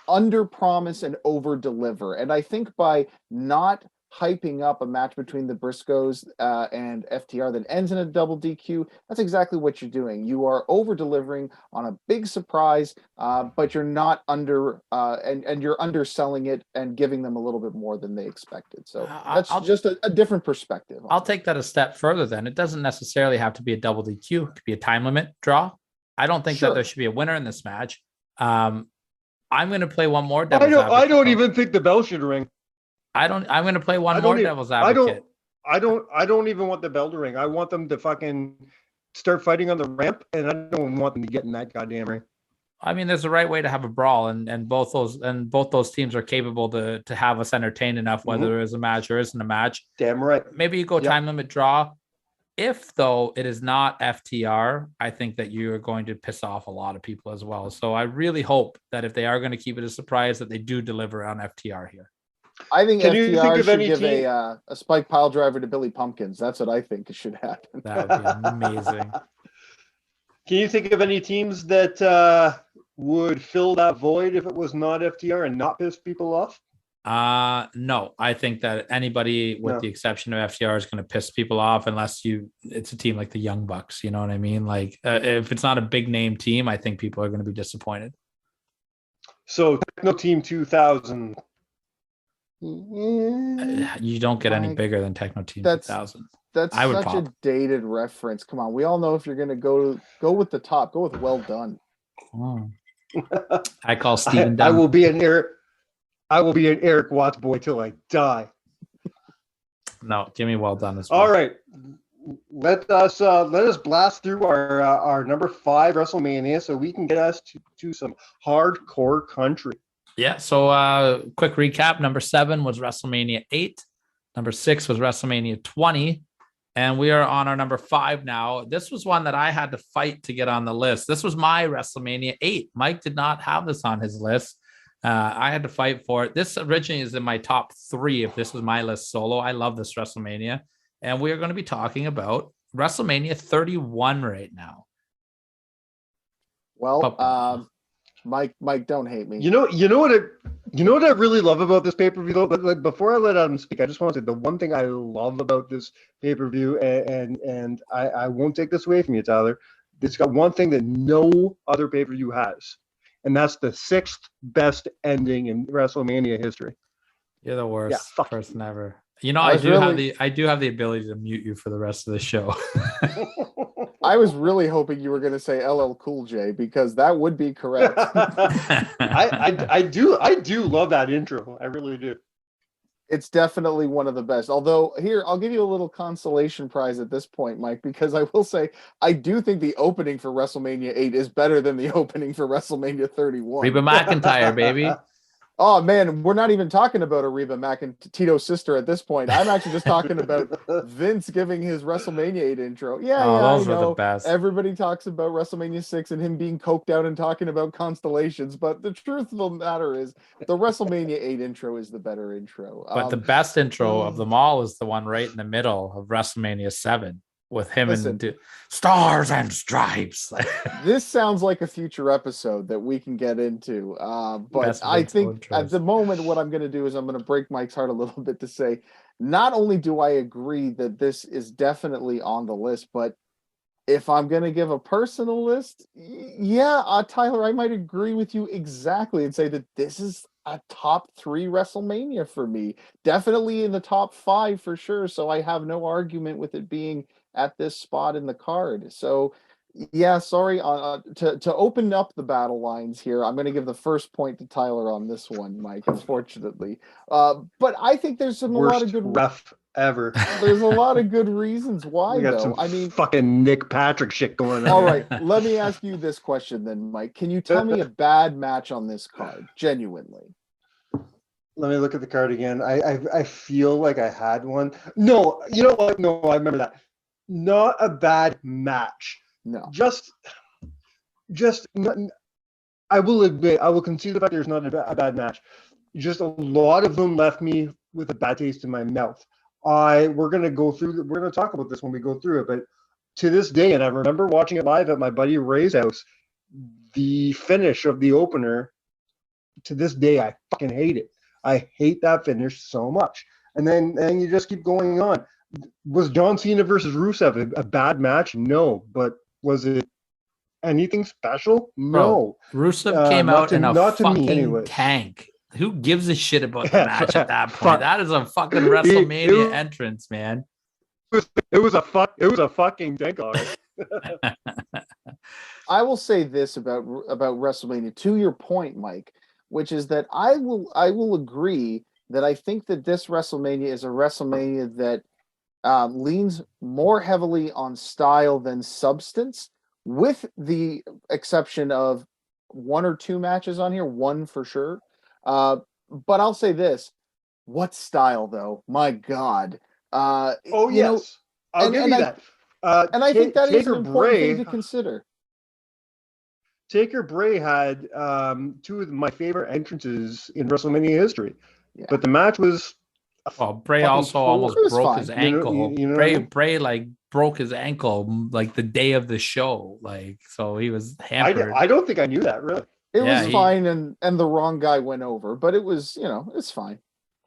under promise and over deliver. And I think by not hyping up a match between the Briscoes and FTR that ends in a double DQ, that's exactly what you're doing. You are over delivering on a big surprise, but you're not and you're underselling it and giving them a little bit more than they expected. So that's just a different perspective. I'll take that a step further then. It doesn't necessarily have to be a double DQ. It could be a time limit draw. I don't think that there should be a winner in this match. I'm going to play one more devil's advocate. I don't even think the bell should ring. I'm going to play one more devil's advocate. I don't even want the bell to ring. I want them to fucking start fighting on the ramp, and I don't want them to get in that goddamn ring. I mean, there's a right way to have a brawl, and both those teams are capable to have us entertained enough, whether there is a match or isn't a match. Damn right. Maybe you go time limit draw. If though it is not FTR, I think that you are going to piss off a lot of people as well. So I really hope that if they are going to keep it a surprise, that they do deliver on FTR here. I think FTR should give a spike pile driver to Billy Pumpkins. That's what I think should happen. That would be amazing. Can you think of any teams that would fill that void if it was not FTR and not piss people off? No, I think that anybody with the exception of FTR is going to piss people off unless it's a team like the Young Bucks. You know what I mean? Like if it's not a big name team, I think people are going to be disappointed. So Techno Team 2000. You don't get any bigger than Techno Team 2000. That's such a dated reference. Come on, we all know if you're going to go with the top, go with Well Done. Oh. I call Steven Dunn. I will be an Eric Watts boy till I die. No, give me Well Done as well. All right, let us blast through our number 5 WrestleMania so we can get us to some hardcore country. Yeah, so quick recap. Number 7 was WrestleMania 8. Number 6 was WrestleMania 20. And we are on our number 5 now. This was one that I had to fight to get on the list. This was my WrestleMania 8. Mike did not have this on his list. I had to fight for it. This originally is in my top 3 if this was my list solo. I love this WrestleMania. And we are going to be talking about WrestleMania 31 right now. Well, Mike, don't hate me. You know what I really love about this pay-per-view though. But like, before I let Adam speak, I just want to say the one thing I love about this pay-per-view, and I won't take this away from you, Tyler. It's got one thing that no other pay-per-view has, and that's the 6th best ending in WrestleMania history. You're the worst person ever. You know, I do have the ability to mute you for the rest of the show. I was really hoping you were going to say LL Cool J because that would be correct. I do love that intro. I really do. It's definitely one of the best. Although here, I'll give you a little consolation prize at this point, Mike, because I will say I do think the opening for WrestleMania 8 is better than the opening for WrestleMania 31. Reba McEntire, baby. Oh man, we're not even talking about Reba Tito's sister at this point. I'm actually just talking about Vince giving his WrestleMania 8 intro. Yeah, Those I were know. the best. Everybody talks about WrestleMania 6 and him being coked out and talking about constellations, but the truth of the matter is the WrestleMania 8 intro is the better intro. But the best intro of them all is the one right in the middle of WrestleMania 7 with him and Stars and Stripes. This sounds like a future episode that we can get into. But Best I Vince think intros. at the moment, what I'm going to do is I'm going to break Mike's heart a little bit to say, not only do I agree that this is definitely on the list, but if I'm going to give a personal list, Tyler, I might agree with you exactly and say that this is a top 3 WrestleMania for me. Definitely in the top 5 for sure. So I have no argument with it being at this spot in the card. So yeah, sorry. To open up the battle lines here, I'm going to give the first point to Tyler on this one, Mike, unfortunately. But I think there's a lot of good ref ever. There's a lot of good reasons why, We got though. some I mean, fucking Nick Patrick shit going on. all right, let me ask you this question then, Mike. Can you tell me a bad match on this card, genuinely? Let me look at the card again. I feel like I had one. No, you know what? No, I remember that. Not a bad match. No. Just. I will admit, I will concede the fact there's not a bad match. Just a lot of them left me with a bad taste in my mouth. We're gonna talk about this when we go through it, but to this day, and I remember watching it live at my buddy Ray's house, the finish of the opener, to this day, I fucking hate it. I hate that finish so much. And then you just keep going on. Was John Cena versus Rusev a bad match? No. But was it anything special? No. Bro, Rusev came out in a fucking anyway. tank. Who gives a shit about the match at that point? That is a fucking WrestleMania entrance, man. It was a fucking tank. I will say this about WrestleMania, to your point, Mike, which is that I will agree that I think that this WrestleMania is a WrestleMania that leans more heavily on style than substance, with the exception of 1 or 2 matches on here, one for sure. But I'll say this: what style, though? My God! I'll give you that. And I think that is an important thing to consider. Taker Bray had 2 of my favorite entrances in WrestleMania history, but the match was. Well, Bray also almost broke his ankle. You know Bray like broke his ankle like the day of the show, like so he was hampered. I don't think I knew that really. It was fine, and the wrong guy went over, but it was it's fine.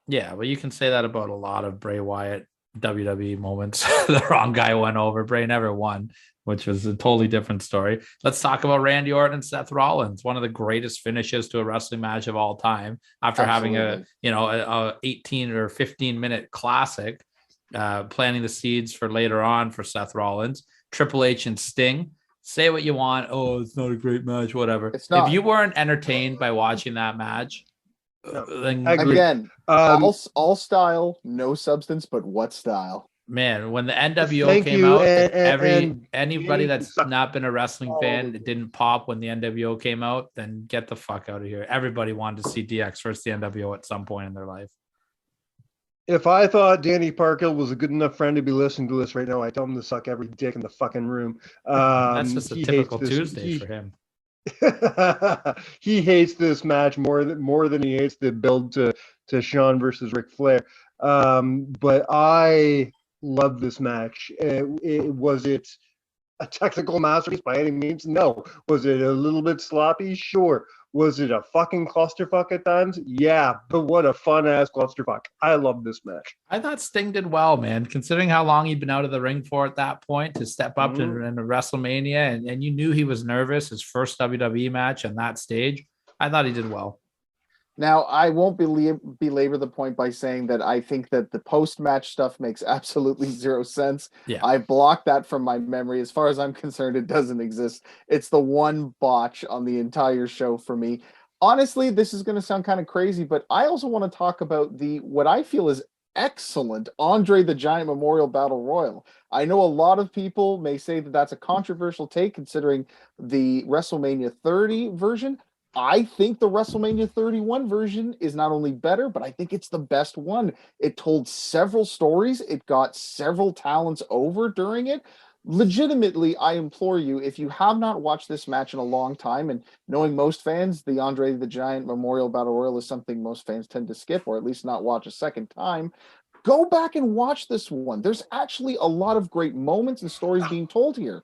Yeah, but you can say that about a lot of Bray Wyatt WWE moments. The wrong guy went over. Bray never won, which was a totally different story. Let's talk about Randy Orton and Seth Rollins, one of the greatest finishes to a wrestling match of all time. After having a 18 or 15 minute classic, planting the seeds for later on for Seth Rollins, Triple H and Sting. Say what you want. Oh, it's not a great match. Whatever. It's not. If you weren't entertained by watching that match, then again, all style, no substance, but what style? Man, when the NWO came out, anybody that's suck. not been a wrestling fan, it didn't pop when the NWO came out, then get the fuck out of here. Everybody wanted to see DX versus the NWO at some point in their life. If I thought Danny Parkhill was a good enough friend to be listening to this right now, I tell him to suck every dick in the fucking room. That's just a typical Tuesday for him. He hates this match more than he hates the build to Shawn versus Ric Flair. But I love this match. Was it a technical masterpiece by any means? No. Was it a little bit sloppy? Sure. Was it a fucking clusterfuck at times? Yeah, but what a fun-ass clusterfuck. I love this match. I thought Sting did well, man, considering how long he'd been out of the ring for at that point to step up in a WrestleMania, and you knew he was nervous, his first WWE match on that stage. I thought he did well. Now, I won't belabor the point by saying that I think that the post-match stuff makes absolutely zero sense. Yeah. I blocked that from my memory. As far as I'm concerned, it doesn't exist. It's the one botch on the entire show for me. Honestly, this is going to sound kind of crazy, but I also want to talk about what I feel is excellent Andre the Giant Memorial Battle Royal. I know a lot of people may say that that's a controversial take considering the WrestleMania 30 version. I think the WrestleMania 31 version is not only better, but I think it's the best one. It told several stories. It got several talents over during it. Legitimately, I implore you, if you have not watched this match in a long time, and knowing most fans, the Andre the Giant Memorial Battle Royal is something most fans tend to skip, or at least not watch a second time, go back and watch this one. There's actually a lot of great moments and stories being told here.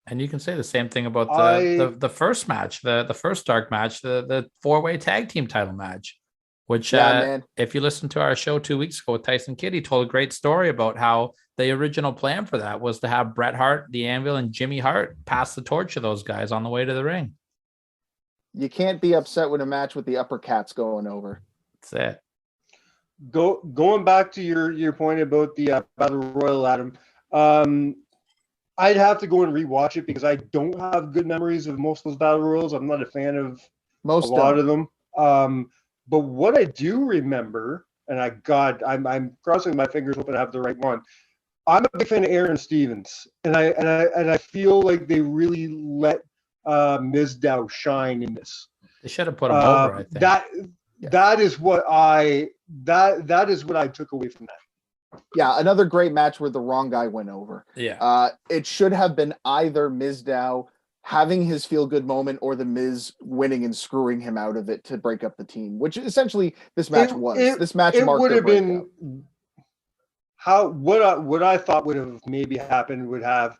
And you can say the same thing about I- the first match, the first dark match, the 4-way tag team title match, which Man. if you listen to our show 2 weeks ago with Tyson Kidd, he told a great story about how the original plan for that was to have Bret Hart, the Anvil, and Jimmy Hart pass the torch of those guys on the way to the ring. You can't be upset with a match with the upper cats going over. That's it. Going back to your point about the Battle Royal, Adam, I'd have to go and rewatch it because I don't have good memories of most of those Battle Royals. I'm not a fan of Most a lot don't. of them. But what I do remember, and I'm crossing my fingers hoping I have the right one. I'm a big fan of Aaron Stevens, and I feel like they really let Mizdow shine in this. They should have put him over, I think. That is what I took away from that. Yeah, another great match where the wrong guy went over. Yeah. It should have been either Mizdow having his feel-good moment or the Miz winning and screwing him out of it to break up the team, which essentially this match was. This match it marked would their have been breakup. what I thought would have maybe happened would have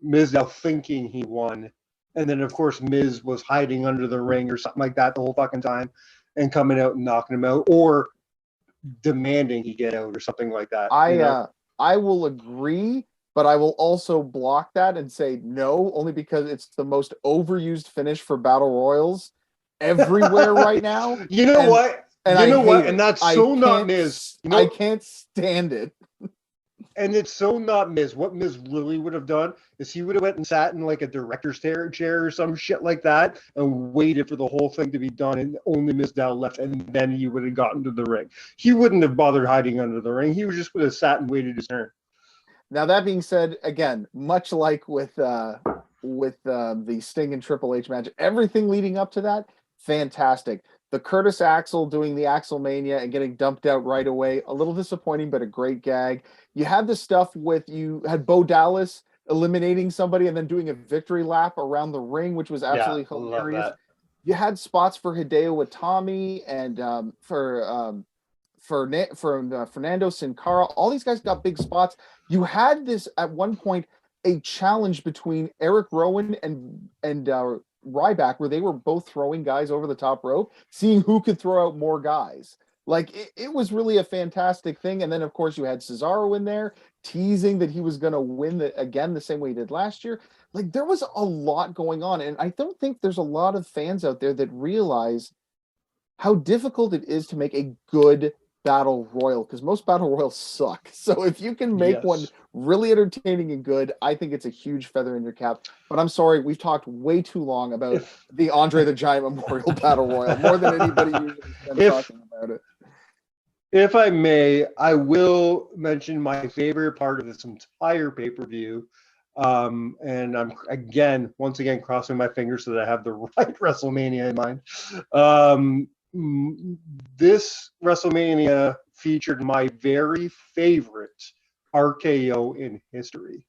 Mizdow thinking he won, and then of course Miz was hiding under the ring or something like that the whole fucking time, and coming out and knocking him out, or demanding he get out or something like that. I will agree, but I will also block that and say no, only because it's the most overused finish for battle royals everywhere right now. You know And- what? And You know I what? hate And it. that's I so not can't- Miz. You I know, can't stand it. and it's so not Miz. What Miz really would have done is he would have went and sat in like a director's chair or some shit like that and waited for the whole thing to be done, and only Mizdow left, and then he would have gotten to the ring. He wouldn't have bothered hiding under the ring. He just would have sat and waited his turn. Now that being said, again, much like with the Sting and Triple H match, everything leading up to that, fantastic. The Curtis Axel doing the Axelmania and getting dumped out right away, a little disappointing, but a great gag. You had the stuff you had Bo Dallas eliminating somebody and then doing a victory lap around the ring, which was absolutely I love hilarious. that. You had spots for Hideo Itami and for Fernando Sin Cara. All these guys got big spots. You had this at one point a challenge between Eric Rowan and Ryback, where they were both throwing guys over the top rope, seeing who could throw out more guys. Like it was really a fantastic thing. And then of course you had Cesaro in there teasing that he was going to win again the same way he did last year. Like there was a lot going on, and I don't think there's a lot of fans out there that realize how difficult it is to make a good battle royal, because most battle royals suck. So if you can make one really entertaining and good, I think it's a huge feather in your cap. But I'm sorry, we've talked way too long about the Andre the Giant Memorial Battle Royal, more than anybody usually spends talking about it. If I may, I will mention my favorite part of this entire pay-per-view. And I'm once again crossing my fingers so that I have the right WrestleMania in mind. This WrestleMania featured my very favorite RKO in history.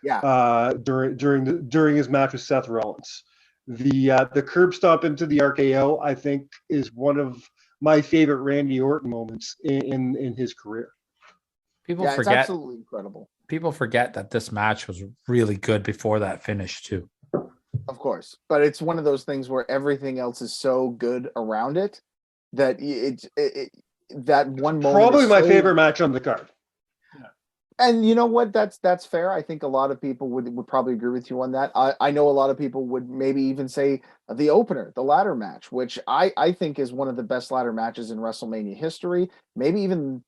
Yeah. During his match with Seth Rollins, the curb stomp into the RKO, I think, is one of my favorite Randy Orton moments in his career. People It's forget. absolutely incredible. People forget that this match was really good before that finish too. Of course, but it's one of those things where everything else is so good around it that that one moment Probably is my so- favorite match on the card. And you know what? That's fair. I think a lot of people would probably agree with you on that. I know a lot of people would maybe even say the opener, the ladder match, which I think is one of the best ladder matches in WrestleMania history. Maybe even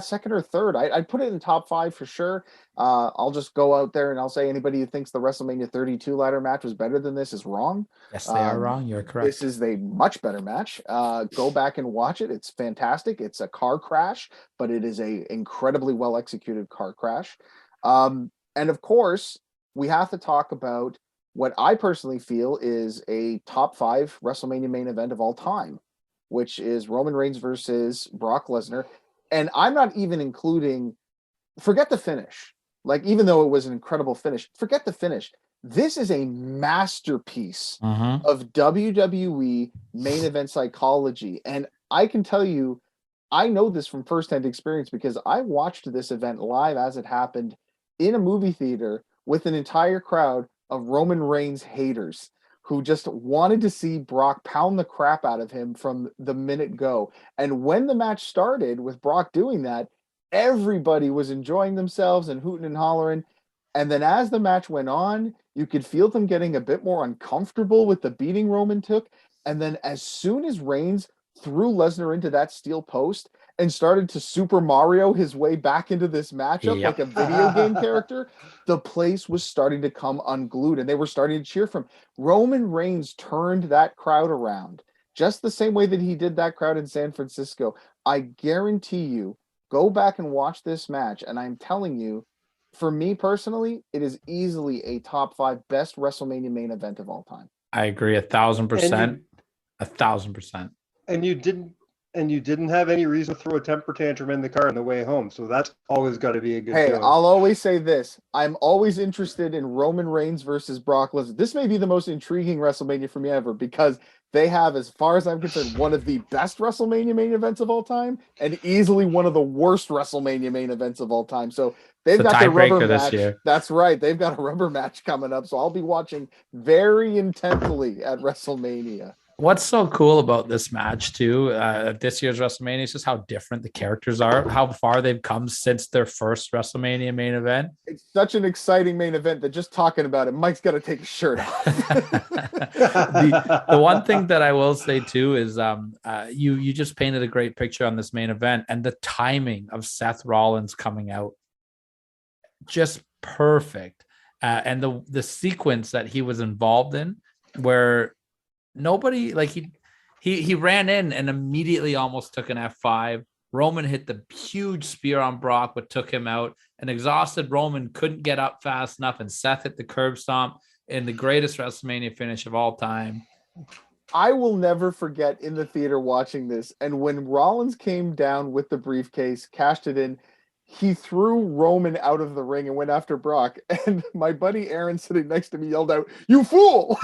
second or third. I'd put it in top 5 for sure. I'll just go out there and I'll say anybody who thinks the WrestleMania 32 ladder match was better than this is wrong. Yes, they are wrong. You're correct. This is a much better match. Go back and watch it. It's fantastic. It's a car crash, but it is a incredibly well executed car crash. And of course, we have to talk about what I personally feel is a top 5 WrestleMania main event of all time, which is Roman Reigns versus Brock Lesnar. And I'm not even including, forget the finish. Like, even though it was an incredible finish, forget the finish. This is a masterpiece of WWE main event psychology. And I can tell you, I know this from firsthand experience because I watched this event live as it happened in a movie theater with an entire crowd of Roman Reigns haters who just wanted to see Brock pound the crap out of him from the minute go. And when the match started with Brock doing that, everybody was enjoying themselves and hooting and hollering. And then as the match went on, you could feel them getting a bit more uncomfortable with the beating Roman took. And then as soon as Reigns threw Lesnar into that steel post and started to Super Mario his way back into this matchup like a video game character, the place was starting to come unglued and they were starting to cheer for him. Roman Reigns turned that crowd around just the same way that he did that crowd in San Francisco. I guarantee you, go back and watch this match, and I'm telling you, for me personally, it is easily a top 5 best WrestleMania main event of all time. I agree 1,000%. 1,000%. And you didn't have any reason to throw a temper tantrum in the car on the way home. So that's always got to be a good Hey, show. I'll always say this. I'm always interested in Roman Reigns versus Brock Lesnar. This may be the most intriguing WrestleMania for me ever because they have, as far as I'm concerned, one of the best WrestleMania main events of all time and easily one of the worst WrestleMania main events of all time. So they've got the rubber match. Year. That's right. They've got a rubber match coming up. So I'll be watching very intently at WrestleMania. What's so cool about this match too, this year's WrestleMania is just how different the characters are, how far they've come since their first WrestleMania main event. It's such an exciting main event that just talking about it, Mike's got to take his shirt off. the one thing that I will say too is you just painted a great picture on this main event, and the timing of Seth Rollins coming out, just perfect. And the sequence that he was involved in where nobody, like, he ran in and immediately almost took an F5. Roman hit the huge spear on Brock, but took him out. An exhausted Roman couldn't get up fast enough, and Seth hit the curb stomp in the greatest WrestleMania finish of all time. I will never forget in the theater watching this, and when Rollins came down with the briefcase, cashed it in, he threw Roman out of the ring and went after Brock. And my buddy Aaron sitting next to me yelled out, "You fool!"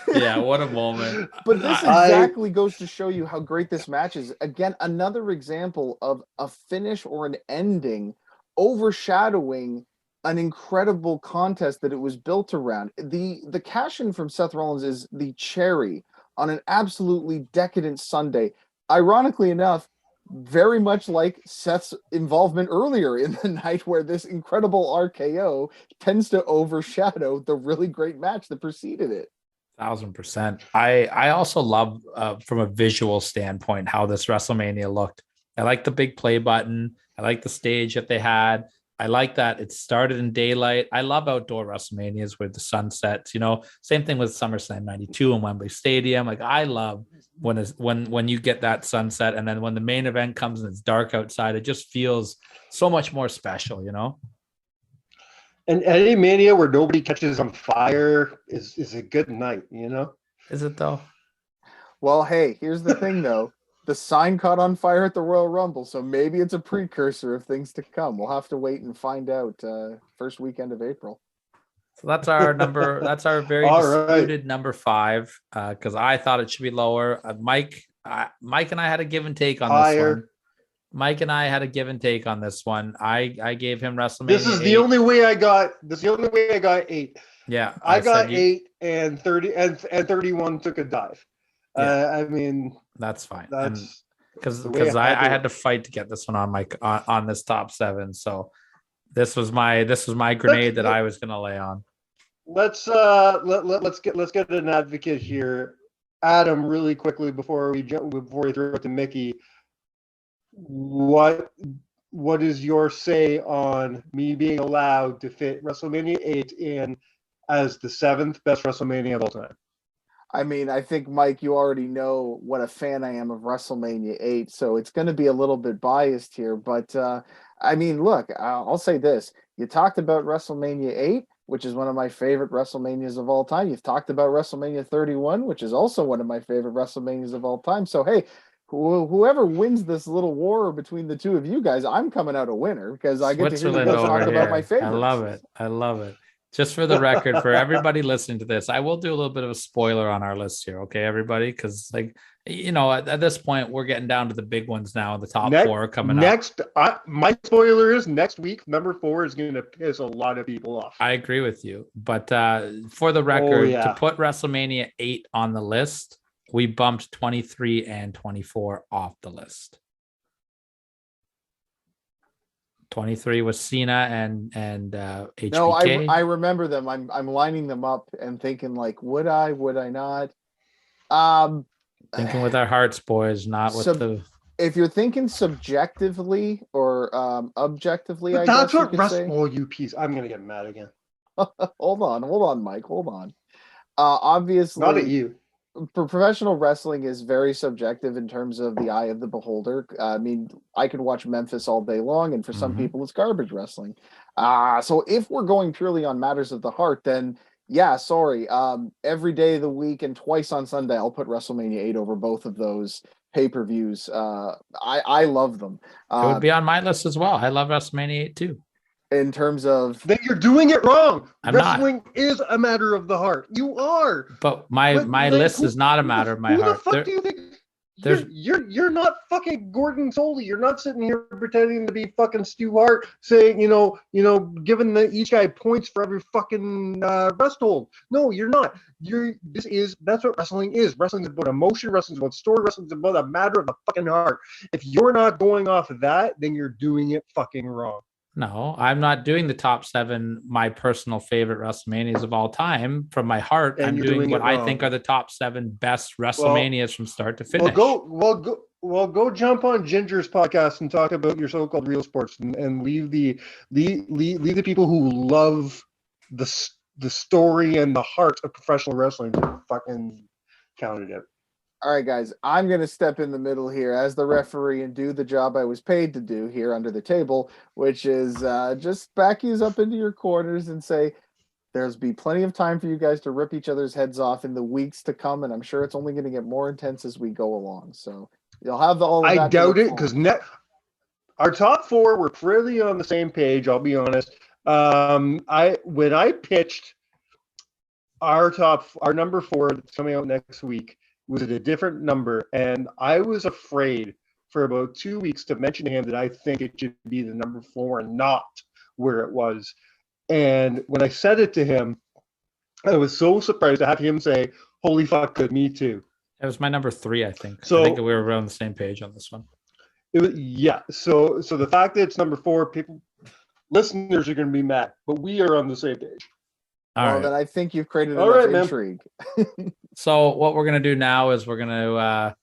Yeah, what a moment. But this exactly goes to show you how great this match is. Again, another example of a finish or an ending overshadowing an incredible contest that it was built around. The cash-in from Seth Rollins is the cherry on an absolutely decadent Sunday. Ironically enough, very much like Seth's involvement earlier in the night, where this incredible RKO tends to overshadow the really great match that preceded it. 1,000%. I also love from a visual standpoint how this WrestleMania looked. I like the big play button. I like the stage that they had. I like that it started in daylight. I love outdoor WrestleManias where the sun sets, same thing with SummerSlam 92 in Wembley Stadium. Like, I love when you get that sunset, and then when the main event comes and it's dark outside, it just feels so much more special, And any Mania where nobody catches on fire is a good night, Is it though? Well, hey, here's the thing though. The sign caught on fire at the Royal Rumble, so maybe it's a precursor of things to come. We'll have to wait and find out first weekend of April. So that's our number. That's our very disputed number 5, because I thought it should be lower. Mike and I had a give and take on this one. Mike and I had a give and take on this one. I gave him WrestleMania. This is the only way I got 8. Yeah, I got 8 and 30 and 31 took a dive. Yeah. I mean, that's fine. because The way I had I to- had to fight to get this one on on this top 7. So this was my grenade that I was gonna lay on. Let's get an advocate here, Adam, really quickly before we throw it to Mickie. What is your say on me being allowed to fit WrestleMania 8 in as the 7th best WrestleMania of all time? I mean, I think, Mike, you already know what a fan I am of WrestleMania 8, so it's going to be a little bit biased here. But, I mean, look, I'll say this. You talked about WrestleMania 8, which is one of my favorite WrestleManias of all time. You've talked about WrestleMania 31, which is also one of my favorite WrestleManias of all time. So, hey, whoever wins this little war between the two of you guys, I'm coming out a winner because I get to hear you Switzerland guys over talk about here. my favorites. I love it. I love it. Just for the record, for everybody listening to this, I will do a little bit of a spoiler on our list here, okay, everybody? Because, like, you know, at this point, we're getting down to the big ones now. The top 4 coming up. My spoiler is next week, number 4 is going to piss a lot of people off. I agree with you, but for the record, yeah. to put WrestleMania 8 on the list, we bumped 23 and 24 off the list. 23 was Cena and HBK. No, I remember them. I'm lining them up and thinking, like, would I not? Thinking with our hearts, boys, not with if you're thinking subjectively or objectively, But I that's guess what you could say. Oh, you piece. I'm going to get mad again. Hold on, Mike. Hold on. Obviously, Not at you. Professional wrestling is very subjective in terms of the eye of the beholder. I mean, I could watch Memphis all day long, and for some people, it's garbage wrestling. So if we're going purely on matters of the heart, then yeah, sorry. Every day of the week and twice on Sunday, I'll put WrestleMania 8 over both of those pay-per-views. I love them. It would be on my list as well. I love WrestleMania 8 too. In terms of Then you're doing it wrong. I'm Wrestling is a matter of the heart. You are. But my list is not a matter of my heart. Who the fuck do you think? You're not fucking Gordon Soley. You're not sitting here pretending to be fucking Stu Hart, saying giving each guy points for every fucking rest hold. No, you're not. That's what wrestling is. Wrestling is about emotion. Wrestling is about story. Wrestling is about a matter of the fucking heart. If you're not going off of that, then you're doing it fucking wrong. No, I'm not doing the top 7, my personal favorite WrestleManias of all time from my heart. And I'm you're doing what it I wrong. think are the top 7 best WrestleManias from start to finish. Go jump on Ginger's podcast and talk about your so-called real sports and leave the people who love the story and the heart of professional wrestling to fucking count it out. All right, guys, I'm going to step in the middle here as the referee and do the job I was paid to do here under the table, which is just back you up into your corners and say, there's be plenty of time for you guys to rip each other's heads off in the weeks to come, and I'm sure it's only going to get more intense as we go along. So you'll have all of that. I doubt it, because our top 4 were pretty on the same page, I'll be honest. When I pitched our number 4 that's coming out next week, was at a different number, and I was afraid for about 2 weeks to mention to him that I think it should be the number 4 and not where it was. And when I said it to him, I was so surprised to have him say, "Holy fuck, good, me too." It was my number 3, I think. So I think we were around the same page on this one. It was, yeah. So the fact that it's number 4, listeners are going to be mad, but we are on the same page. Then I think you've created All enough right, intrigue. So what we're going to do now is we're going to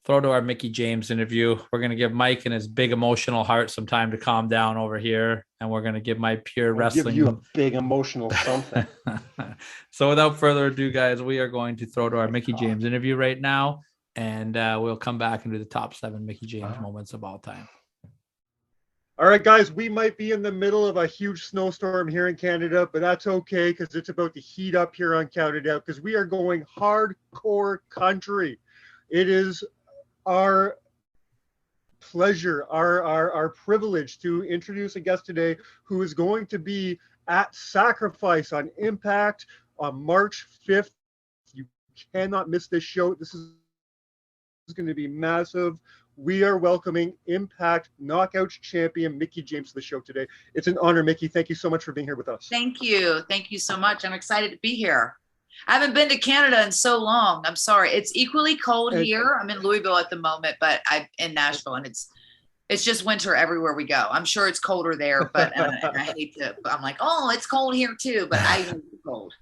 throw to our Mickie James interview. We're going to give Mike and his big emotional heart some time to calm down over here. And we're going to give my pure wrestling. Give you a big emotional something. So without further ado, guys, we are going to throw to our Mickie James interview right now. And we'll come back and do the top 7 Mickie James moments of all time. All right, guys, we might be in the middle of a huge snowstorm here in Canada, but that's okay because it's about to heat up here on Count It Out because we are going hardcore country. It is our pleasure, our privilege to introduce a guest today who is going to be at Sacrifice on Impact on March 5th. You cannot miss this show. This is going to be massive. We are welcoming Impact Knockouts champion Mickie James to the show today. It's an honor, Mickie. Thank you so much for being here with us. Thank you. Thank you so much. I'm excited to be here. I haven't been to Canada in so long. I'm sorry. It's equally cold And- here. I'm in Louisville at the moment, but I'm in Nashville, and it's just winter everywhere we go. I'm sure it's colder there, but and I hate to. I'm like, oh, it's cold here too, but I hate the cold.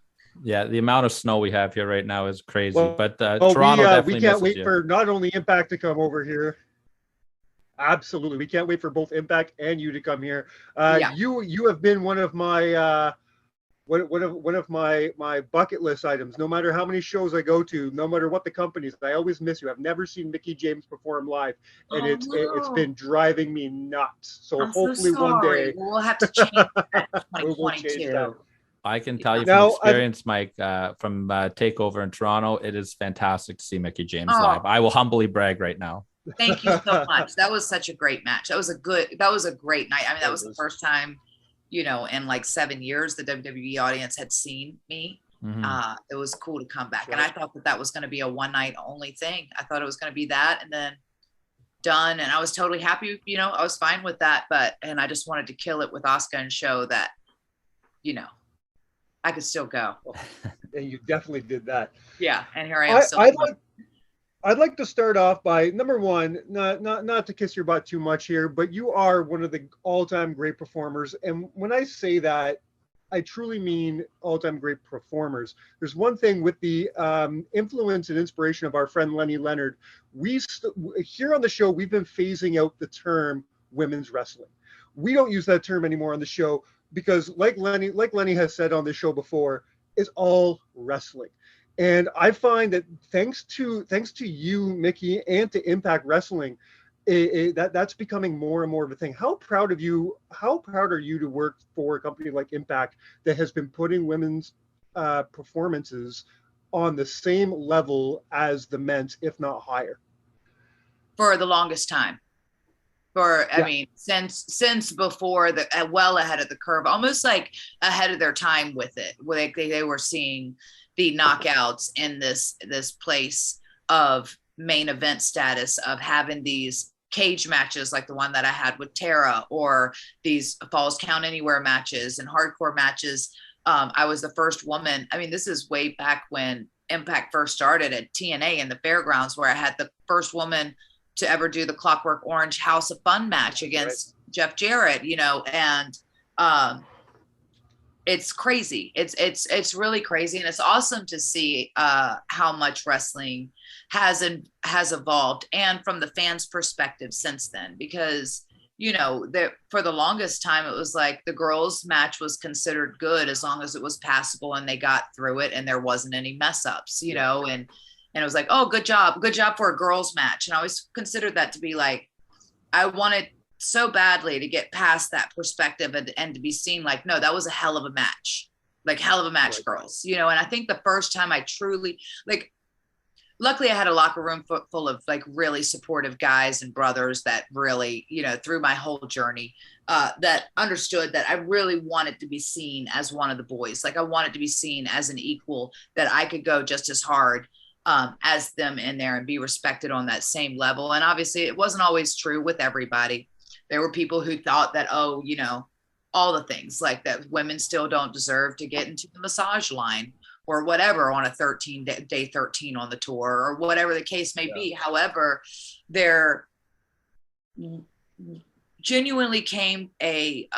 Yeah, the amount of snow we have here right now is crazy. Well, but Oh, Toronto definitely we can't misses wait you. for not only Impact to come over here. Absolutely, we can't wait for both Impact and you to come here. Yeah. You have been one of my one of my bucket list items. No matter how many shows I go to, no matter what the companies, I always miss you. I've never seen Mickie James perform live, and it's no. been driving me nuts. So I'm so hopefully one sorry. day We'll have to change that in we'll change 2022. that. I can tell you Now, from experience, Mike, from Takeover in Toronto, it is fantastic to see Mickie James Oh. live. I will humbly brag right now. Thank you so much. That was such a great match. That was a great night. I mean, that was the first time, in like 7 years, the WWE audience had seen me. Mhm. It was cool to come back. And I thought that was going to be a one night only thing. I thought it was going to be that and then done. And I was totally happy. I was fine with that. And I just wanted to kill it with Asuka and show that, I could still go. And you definitely did that. Yeah. And here I am still. I'd like to start off by number one, not to kiss your butt too much here, but you are one of the all-time great performers. And when I say that, I truly mean all-time great performers. There's one thing with the influence and inspiration of our friend Lenny Leonard. Here on the show, we've been phasing out the term women's wrestling. We don't use that term anymore on the show because, like Lenny has said on the show before, it's all wrestling. And I find that thanks to you, Mickie, and to Impact Wrestling, that's becoming more and more of a thing. How proud are you to work for a company like Impact that has been putting women's performances on the same level as the men's, if not higher? For the longest time. I mean, since before well ahead of the curve, almost like ahead of their time with it. Like they were seeing the knockouts in this place of main event status, of having these cage matches like the one that I had with Tara, or these Falls Count Anywhere matches and hardcore matches. I was the first woman. I mean, this is way back when Impact first started at TNA in the fairgrounds, where I had the first woman to ever do the Clockwork Orange House of Fun match against Jeff Jarrett, and it's crazy. It's really crazy. And it's awesome to see how much wrestling has evolved, and from the fans' perspective since then, because, for the longest time, it was like the girls' match was considered good as long as it was passable and they got through it and there wasn't any mess ups, and it was like, oh, good job for a girls' match. And I always considered that to be like, I wanted so badly to get past that perspective and to be seen like, no, that was a hell of a match, right. Girls, and I think the first time I truly, luckily I had a locker room full of like really supportive guys and brothers that really, through my whole journey, that understood that I really wanted to be seen as one of the boys. Like I wanted to be seen as an equal, that I could go just as hard as them in there and be respected on that same level. And obviously it wasn't always true with everybody. There were people who thought that, all the things like that women still don't deserve to get into the massage line or whatever on a day 13 on the tour, or whatever the case may be. However, there genuinely came a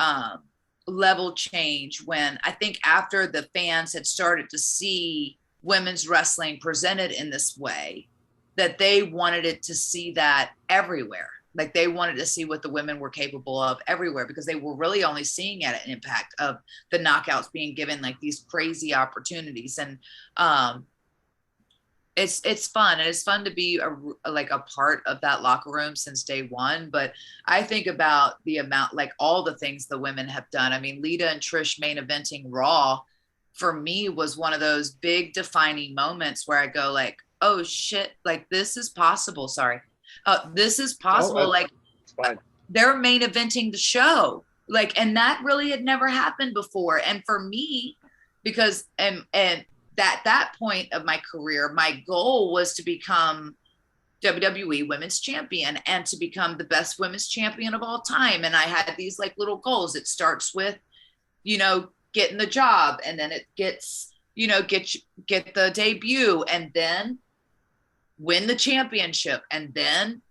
level change when I think after the fans had started to see women's wrestling presented in this way, that they wanted it to see that everywhere. Like they wanted to see what the women were capable of everywhere, because they were really only seeing it at Impact of the knockouts being given like these crazy opportunities. And it's fun. And it's fun to be a part of that locker room since day one. But I think about the amount, like all the things the women have done. I mean, Lita and Trish main eventing Raw for me was one of those big defining moments where I go like, oh shit, like this is possible. Sorry. This is possible. It's fine. They're main eventing the show. Like, and that really had never happened before. And for me, because, and that point of my career, my goal was to become WWE Women's Champion and to become the best women's champion of all time. And I had these like little goals. It starts with, getting the job, and then it gets get the debut and then win the championship and then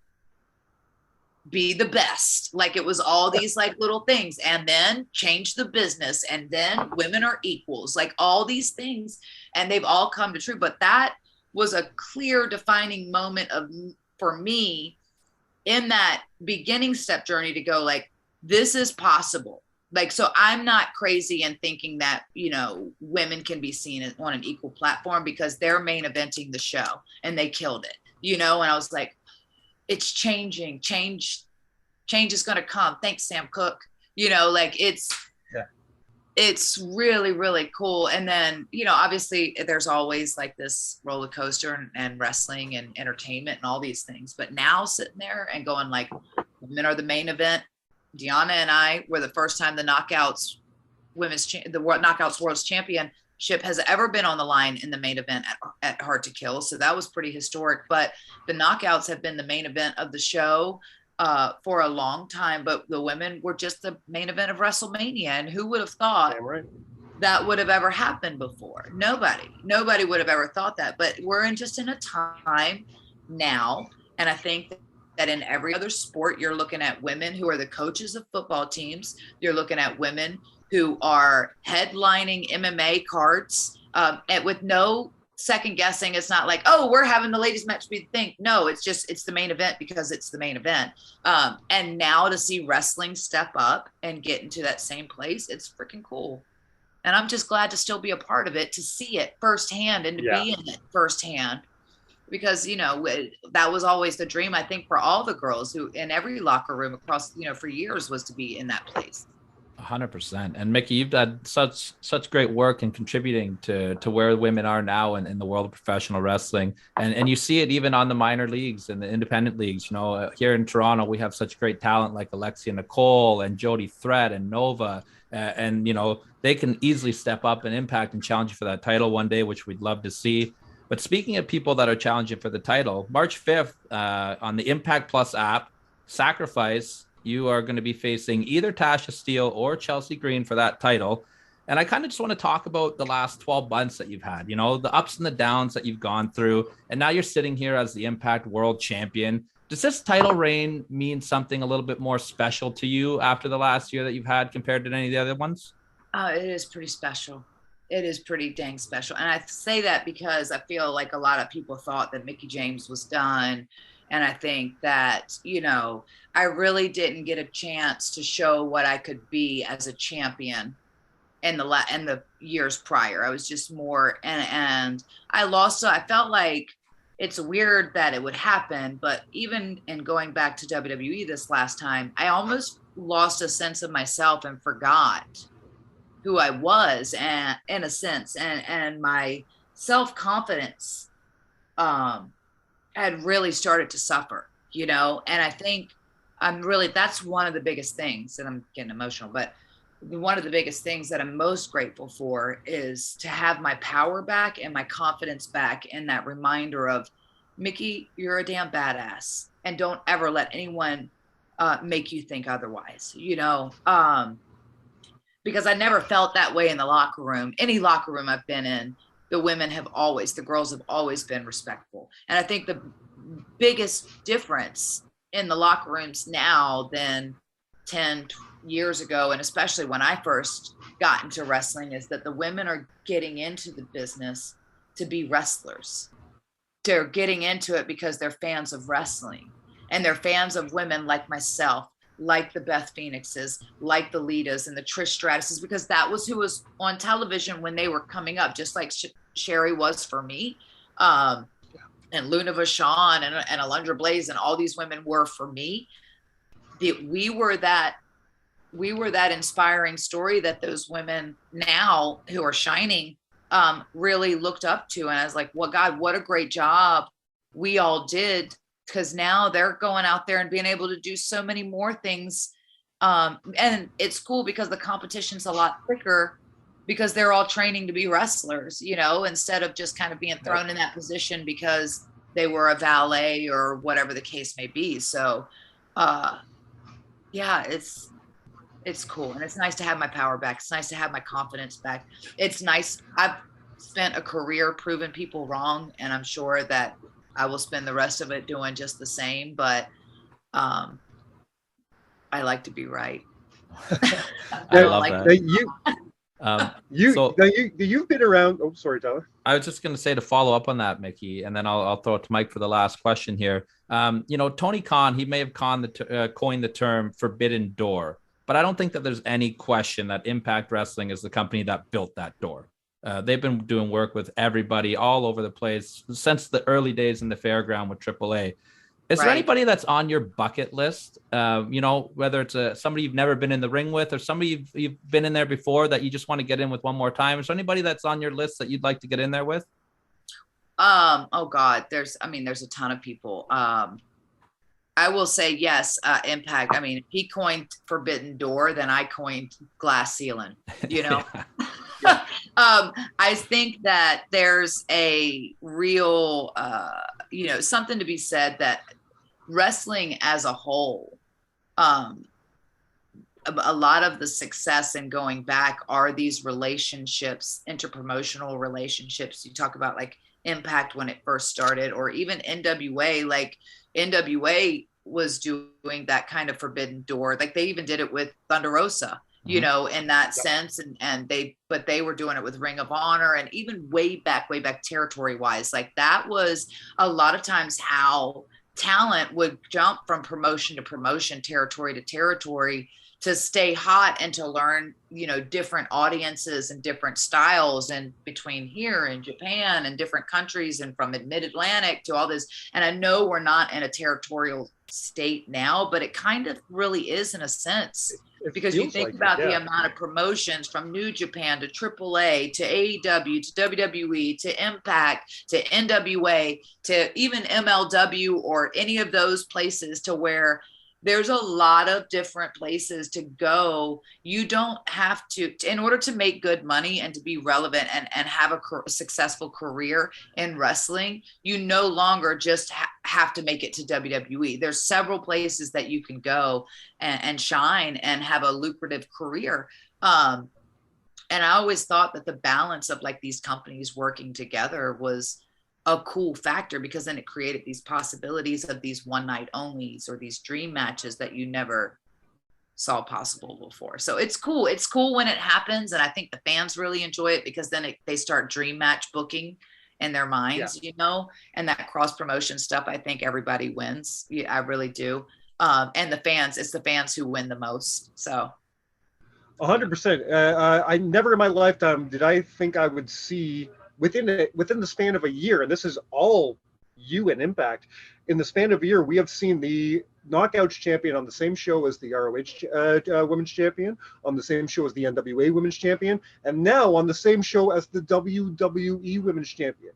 be the best. Like it was all these like little things, and then change the business, and then women are equals, like all these things, and they've all come to true. But that was a clear defining moment for me in that beginning step journey to go like, this is possible. Like, so I'm not crazy in thinking that, women can be seen on an equal platform, because they're main eventing the show and they killed it, and I was like, it's changing. Change is going to come. Thanks, Sam Cooke. Like it's really, really cool. And then, obviously there's always like this roller coaster and wrestling and entertainment and all these things. But now sitting there and going like, women are the main event. Deanna and I were the first time the Knockouts Knockouts World Championship has ever been on the line in the main event at Hard to Kill. So that was pretty historic. But the Knockouts have been the main event of the show for a long time, but the women were just the main event of WrestleMania. And who would have thought that would have ever happened before? Nobody would have ever thought that. But we're just in a time now, and I think that in every other sport, you're looking at women who are the coaches of football teams. You're looking at women who are headlining MMA cards, and with no second guessing. It's not like, oh, we're having the ladies match be the thing. No, it's the main event because it's the main event. And now to see wrestling step up and get into that same place, it's freaking cool. And I'm just glad to still be a part of it, to see it firsthand and to be in it firsthand. Because, that was always the dream, I think, for all the girls who in every locker room across, for years, was to be in that place. 100%. And Mickie, you've done such great work in contributing to where women are now in the world of professional wrestling. And you see it even on the minor leagues and the independent leagues. Here in Toronto, we have such great talent like Alexia Nicole and Jody Threat and Nova. And they can easily step up and impact and challenge you for that title one day, which we'd love to see. But speaking of people that are challenging for the title, March 5th on the Impact Plus app, Sacrifice, you are going to be facing either Tasha Steele or Chelsea Green for that title. And I kind of just want to talk about the last 12 months that you've had, the ups and the downs that you've gone through. And now you're sitting here as the Impact World Champion. Does this title reign mean something a little bit more special to you after the last year that you've had compared to any of the other ones? It is pretty special. It is pretty dang special. And I say that because I feel like a lot of people thought that Mickie James was done. And I think that, I really didn't get a chance to show what I could be as a champion in the years prior. I was just more, and I lost. So I felt like it's weird that it would happen, but even in going back to WWE this last time, I almost lost a sense of myself and forgot who I was, and in a sense, and my self-confidence had really started to suffer, and I think that's one of the biggest things, and I'm getting emotional, but one of the biggest things that I'm most grateful for is to have my power back and my confidence back, and that reminder of, Mickie, you're a damn badass, and don't ever let anyone make you think otherwise, because I never felt that way in the locker room. Any locker room I've been in, the girls have always been respectful. And I think the biggest difference in the locker rooms now than 10 years ago, and especially when I first got into wrestling, is that the women are getting into the business to be wrestlers. They're getting into it because they're fans of wrestling, and they're fans of women like myself, like the Beth Phoenixes, like the Litas and the Trish Stratuses, because that was who was on television when they were coming up, just like Sherry was for me, and Luna Vachon and Alundra Blaze, and all these women were for me. We were that inspiring story that those women now who are shining really looked up to. And I was like, well, God, what a great job we all did, because now they're going out there and being able to do so many more things. And it's cool because the competition's a lot quicker, because they're all training to be wrestlers, instead of just kind of being thrown in that position because they were a valet or whatever the case may be. So, it's cool. And it's nice to have my power back. It's nice to have my confidence back. It's nice. spent a career proving people wrong, and I'm sure that I will spend the rest of it doing just the same. But I like to be right. I love that. You've been around. Oh, sorry, Tyler. I was just going to say, to follow up on that, Mickie, and then I'll throw it to Mike for the last question here. Tony Khan, he may have coined the term forbidden door, but I don't think that there's any question that Impact Wrestling is the company that built that door. They've been doing work with everybody all over the place since the early days in the fairground with AAA. Is there anybody that's on your bucket list? Whether it's somebody you've never been in the ring with, or somebody you've been in there before that you just want to get in with one more time? Is there anybody that's on your list that you'd like to get in there with? Oh God, there's a ton of people. I will say yes, Impact. I mean, if he coined Forbidden Door, then I coined glass ceiling, I think that there's a real, something to be said that wrestling as a whole, a lot of the success in going back are these relationships, interpromotional relationships. You talk about like Impact when it first started, or even NWA. Like NWA was doing that kind of forbidden door. Like they even did it with Thunder Rosa, in that sense. But they were doing it with Ring of Honor, and even way back territory wise. Like that was a lot of times how talent would jump from promotion to promotion, territory to territory, to stay hot and to learn, different audiences and different styles, and between here and Japan and different countries, and from mid-Atlantic to all this. And I know we're not in a territorial state now, but it kind of really is in a sense, because you think about the amount of promotions from New Japan to AAA to AEW to WWE to Impact to NWA to even MLW, or any of those places, to where there's a lot of different places to go. You don't have to, in order to make good money and to be relevant and have a successful career in wrestling, you no longer just have to make it to WWE. There's several places that you can go and shine and have a lucrative career. And I always thought that the balance of like these companies working together was a cool factor, because then it created these possibilities of these one night onlys or these dream matches that you never saw possible before. So it's cool. It's cool when it happens. And I think the fans really enjoy it, because then they start dream match booking in their minds, and that cross promotion stuff. I think everybody wins. Yeah, I really do. And it's the fans who win the most. So 100%. I never in my lifetime did I think I would see within the span of a year, and this is all you and Impact, in the span of a year, we have seen the Knockouts champion on the same show as the ROH Women's Champion, on the same show as the NWA Women's Champion, and now on the same show as the WWE Women's Champion.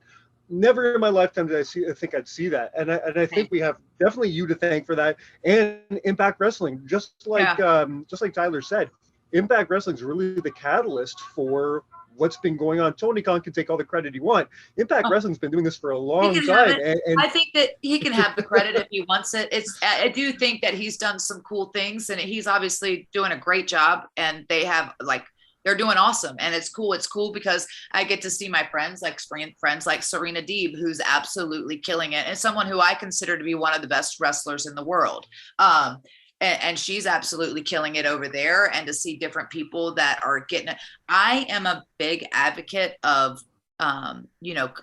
Never in my lifetime did I think I'd see that, and I think we have definitely you to thank for that, and Impact Wrestling, just like Tyler said, Impact Wrestling is really the catalyst for what's been going on. Tony Khan can take all the credit he wants. Impact Wrestling's been doing this for a long time. And I think that he can have the credit if he wants it. I do think that he's done some cool things, and he's obviously doing a great job, and they're doing awesome. And it's cool. It's cool because I get to see my friends like Serena Deeb, who's absolutely killing it, and someone who I consider to be one of the best wrestlers in the world. And she's absolutely killing it over there. And to see different people that are getting it. I am a big advocate of,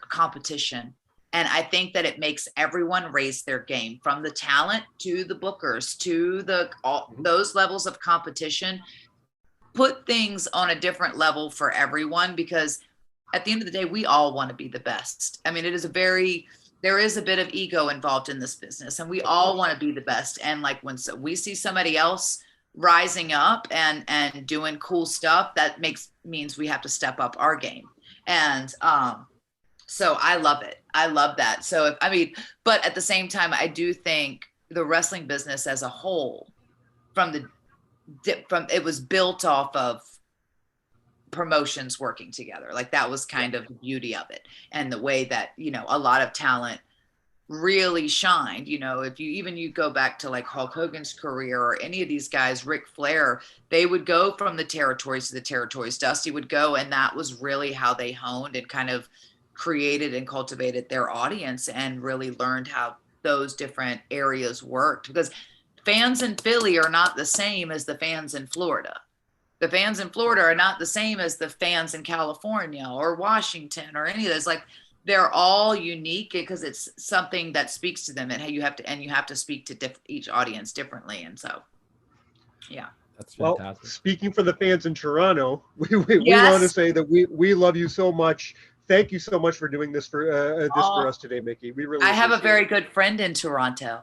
competition. And I think that it makes everyone raise their game, from the talent to the bookers to those levels of competition. Put things on a different level for everyone, because at the end of the day, we all want to be the best. I mean, there is a bit of ego involved in this business, and we all want to be the best. And like when we see somebody else rising up and doing cool stuff, that means we have to step up our game. And so I love it. I love that. So but at the same time, I do think the wrestling business as a whole, it was built off of promotions working together. Like that was kind of the beauty of it, and the way that a lot of talent really shined. You know, if you go back to like Hulk Hogan's career or any of these guys, Ric Flair, they would go from the territories to the territories. Dusty would go, and that was really how they honed and kind of created and cultivated their audience and really learned how those different areas worked, because fans in Philly are not the same as the fans in Florida. The fans in Florida are not the same as the fans in California or Washington or any of those. Like, they're all unique because it's something that speaks to them, and you have to speak to each audience differently. And so, yeah. That's Well, fantastic. speaking for the fans in Toronto, we Yes. want to say that we love you so much. Thank you so much for doing this for us today, Mickie. We really I have a appreciate very it. good friend in Toronto.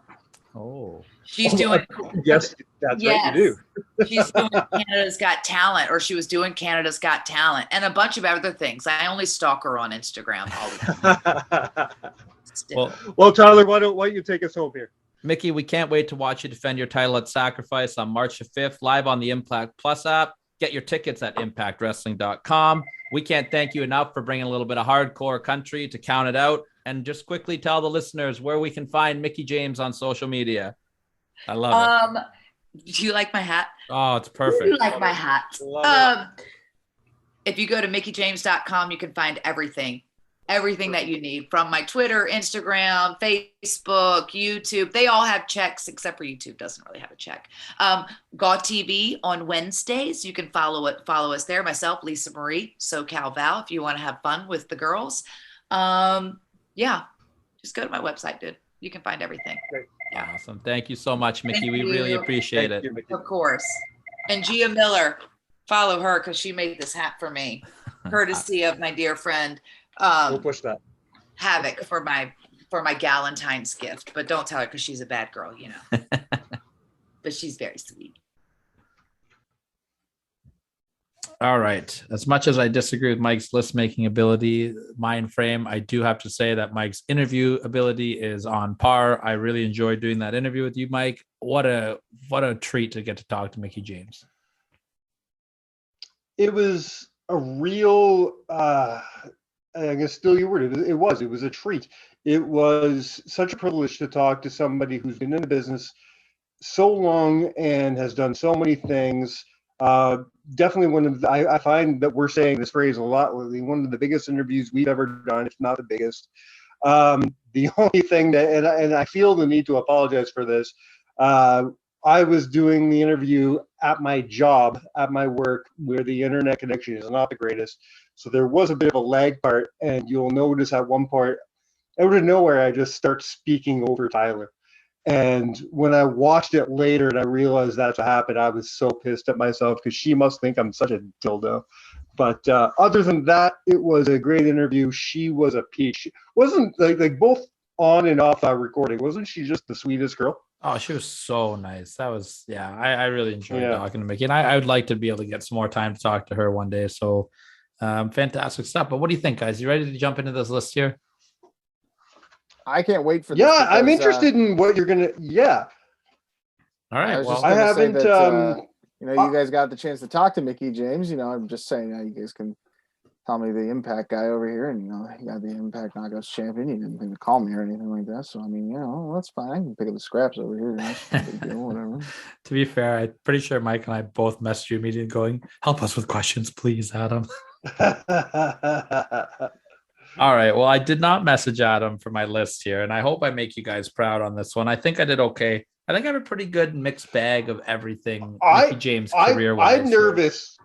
Oh, She's doing Yes, that's right, you do. She's doing Canada's Got Talent, or she was doing Canada's Got Talent, and a bunch of other things. I only stalk her on Instagram all the time. well, Well, Tyler, why don't you take us home here? Mickie, we can't wait to watch you defend your title at Sacrifice on March the 5th, live on the Impact Plus app. Get your tickets at impactwrestling.com. We can't thank you enough for bringing a little bit of hardcore country to count it out. And just quickly tell the listeners where we can find Mickie James on social media. I love it. Do you like my hat? Oh, it's Do perfect. you like my hat? Love If you go to mickiejames.com, you can find everything that you need, from my Twitter, Instagram, Facebook, YouTube. They all have checks, except for YouTube doesn't really have a check. Gaw TV on Wednesdays. You can follow us there. Myself, Lisa Marie, SoCal Val, if you want to have fun with the girls. Yeah, just go to my website, dude. You can find everything. Great. Yeah. Awesome. Thank you so much, Mickie. Thank We you. really appreciate Thank it. you, Mickie. Of course. And Gia Miller, follow her because she made this hat for me, courtesy of my dear friend We'll push that. Havoc, for my Galentine's gift. But don't tell her because she's a bad girl, you know. But she's very sweet. All right. As much as I disagree with Mike's list making ability, mind frame, I do have to say that Mike's interview ability is on par. I really enjoyed doing that interview with you, Mike. What a treat to get to talk to Mickie James. It was a real, I guess still your word. It was a treat. It was such a privilege to talk to somebody who's been in the business so long and has done so many things. Definitely I find that we're saying this phrase a lot lately, one of the biggest interviews we've ever done, if not the biggest. The only thing that, and I feel the need to apologize for this, I was doing the interview at my job, at my work, where the internet connection is not the greatest. So there was a bit of a lag part, and you'll notice at one part, out of nowhere, I just start speaking over Tyler. And when I watched it later and I realized that's what happened, I was so pissed at myself because she must think I'm such a dildo. But other than that, it was a great interview. She was a peach. Wasn't like both on and off our recording. Wasn't she just the sweetest girl? Oh, she was so nice. That was, I really enjoyed talking to Mickie. And I would like to be able to get some more time to talk to her one day. So fantastic stuff. But what do you think, guys? You ready to jump into this list here? I can't wait for this. Yeah, I'm because, interested in what you're gonna. Yeah, All right. I was Well, just I gonna say haven't. that, you guys got the chance to talk to Mickie James. I'm just saying, you guys can tell me the Impact guy over here, and you got the Impact Knockouts champion. You didn't think to call me or anything like that. So that's fine. I can pick up the scraps over here. That's no big deal, whatever. to be fair, I'm pretty sure Mike and I both messaged you immediately going, help us with questions, please, Adam. All right. Well, I did not message Adam for my list here, and I hope I make you guys proud on this one. I think I did okay. I think I have a pretty good mixed bag of everything Mickie James career-wise. I'm nervous.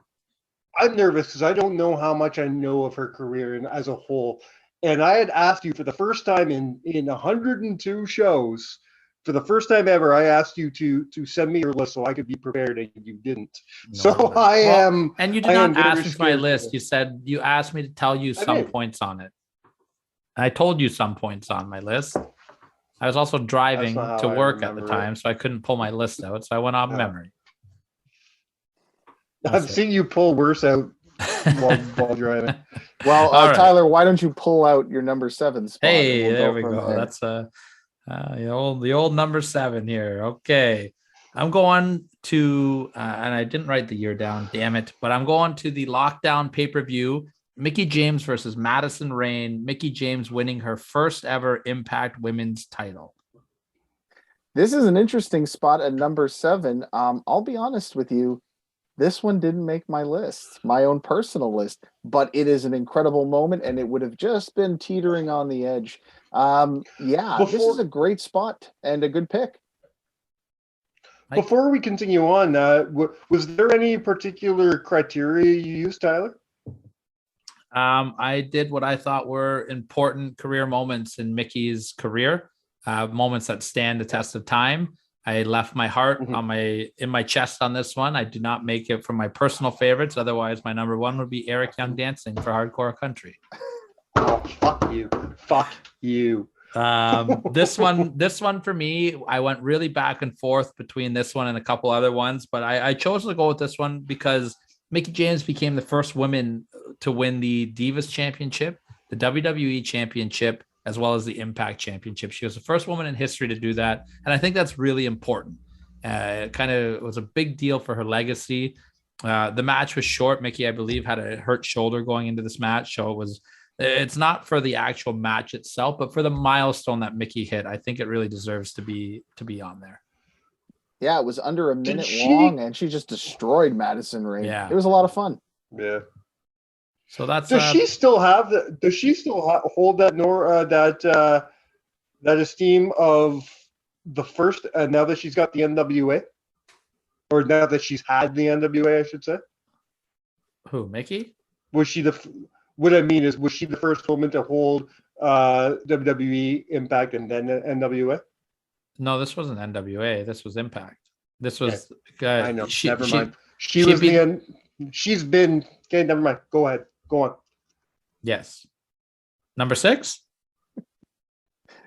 I'm nervous because I don't know how much I know of her career and as a whole. And I had asked you for the first time in 102 shows, for the first time ever, I asked you to send me your list so I could be prepared, and you didn't. No. I am. And you did I am not ask very me for my scared list. for You said you asked me to tell you some did. points on it. I told you some points on my list. I was also driving That's not to how I work at the remember time, so I couldn't pull my list out. So I went off Yeah. memory. I've That's it. seen you pull worse out while driving. Well, All right. Tyler, why don't you pull out your number 7 spot? and Hey, we'll there we from go. there. That's the old number 7 here. Okay, I'm going to and I didn't write the year down. Damn it! But I'm going to the Lockdown pay-per-view Mickie James versus Madison Rayne. Mickie James winning her first ever Impact Women's title. This is an interesting spot at number 7. I'll be honest with you. This one didn't make my list, my own personal list, but it is an incredible moment, and it would have just been teetering on the edge. This is a great spot and a good pick. Before we continue on, was there any particular criteria you used, Tyler? I did what I thought were important career moments in Mickie's career, moments that stand the test of time. I left my heart in my chest on this one. I do not make it from my personal favorites. Otherwise, my number 1 would be Eric Young dancing for Hardcore Country. Oh, fuck you. Fuck you. This one for me, I went really back and forth between this one and a couple other ones, but I chose to go with this one because Mickie James became the first woman to win the Divas Championship, the WWE Championship, as well as the Impact Championship. She was the first woman in history to do that. And I think that's really important. It kind of was a big deal for her legacy. The match was short. Mickie, I believe, had a hurt shoulder going into this match. So it's not for the actual match itself, but for the milestone that Mickie hit. I think it really deserves to be on there. Yeah, it was under a minute long, and she just destroyed Madison Rayne. Yeah. It was a lot of fun. Yeah. So that's. Does she still have the? Does she still hold that that esteem of the first? Now that she's got the NWA, or now that she's had the NWA, I should say. Who, Mickie? Was she the? What I mean is, was she the first woman to hold WWE, Impact, and then NWA? No, this wasn't NWA. This was Impact. This was. I know. Never mind. She's been. Okay, never mind. Go ahead. Go on. Yes. Number 6?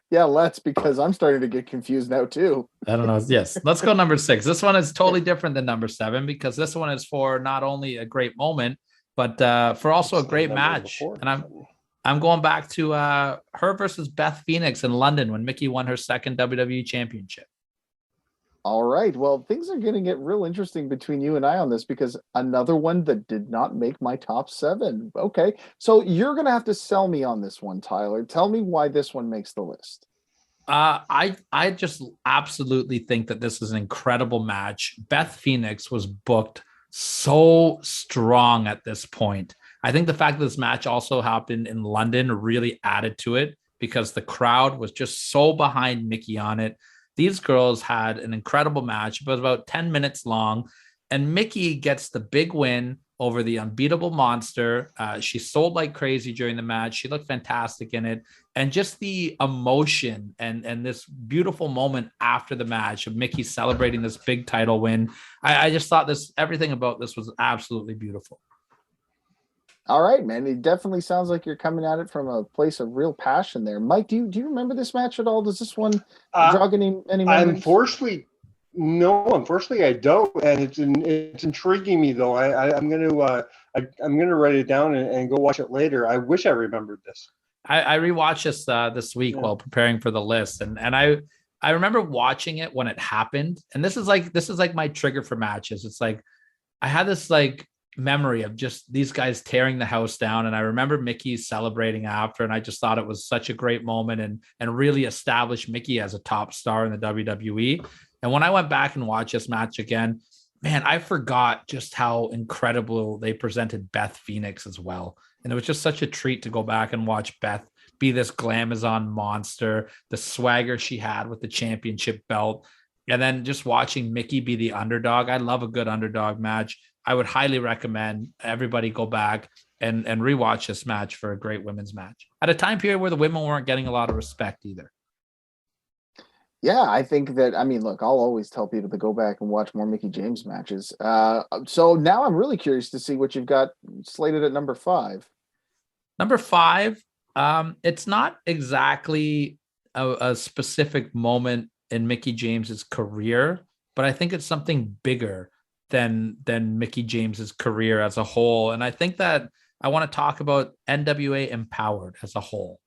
Yeah, let's, because I'm starting to get confused now too. I don't know. Yes. Let's go number 6. This one is totally different than number 7 because this one is for not only a great moment, but for also a great match. And I'm going back to her versus Beth Phoenix in London when Mickie won her second WWE Championship. All right. Well, things are going to get real interesting between you and I on this because another one that did not make my top 7. Okay. So you're going to have to sell me on this one, Tyler. Tell me why this one makes the list. I just absolutely think that this is an incredible match. Beth Phoenix was booked so strong at this point. I think the fact that this match also happened in London really added to it because the crowd was just so behind Mickie on it. These girls had an incredible match. It was about 10 minutes long, and Mickie gets the big win over the unbeatable monster. She sold like crazy during the match. She looked fantastic in it. And just the emotion and this beautiful moment after the match of Mickie celebrating this big title win. I just thought everything about this was absolutely beautiful. All right, man. It definitely sounds like you're coming at it from a place of real passion there. Mike, do you remember this match at all? Does this one jog any memories? Unfortunately, no. Unfortunately, I don't, and it's intriguing me though. I'm gonna write it down and go watch it later. I wish I remembered this. I rewatched this week while preparing for the list, and I remember watching it when it happened. And this is like my trigger for matches. It's like I had this like memory of just these guys tearing the house down, and I remember Mickie celebrating after, and I just thought it was such a great moment and really established Mickie as a top star in the WWE. And when I went back and watched this match again, man, I forgot just how incredible they presented Beth Phoenix as well. And it was just such a treat to go back and watch Beth be this glamazon monster, the swagger she had with the championship belt, and then just watching Mickie be the underdog. I love a good underdog match. I would highly recommend everybody go back and rewatch this match for a great women's match at a time period where the women weren't getting a lot of respect either. Yeah, I think that, I mean, look, I'll always tell people to go back and watch more Mickie James matches. So now I'm really curious to see what you've got slated at number 5. Number 5, it's not exactly a specific moment in Mickie James's career, but I think it's something bigger than Mickie James's career as a whole. And I think that I want to talk about NWA Empowered as a whole.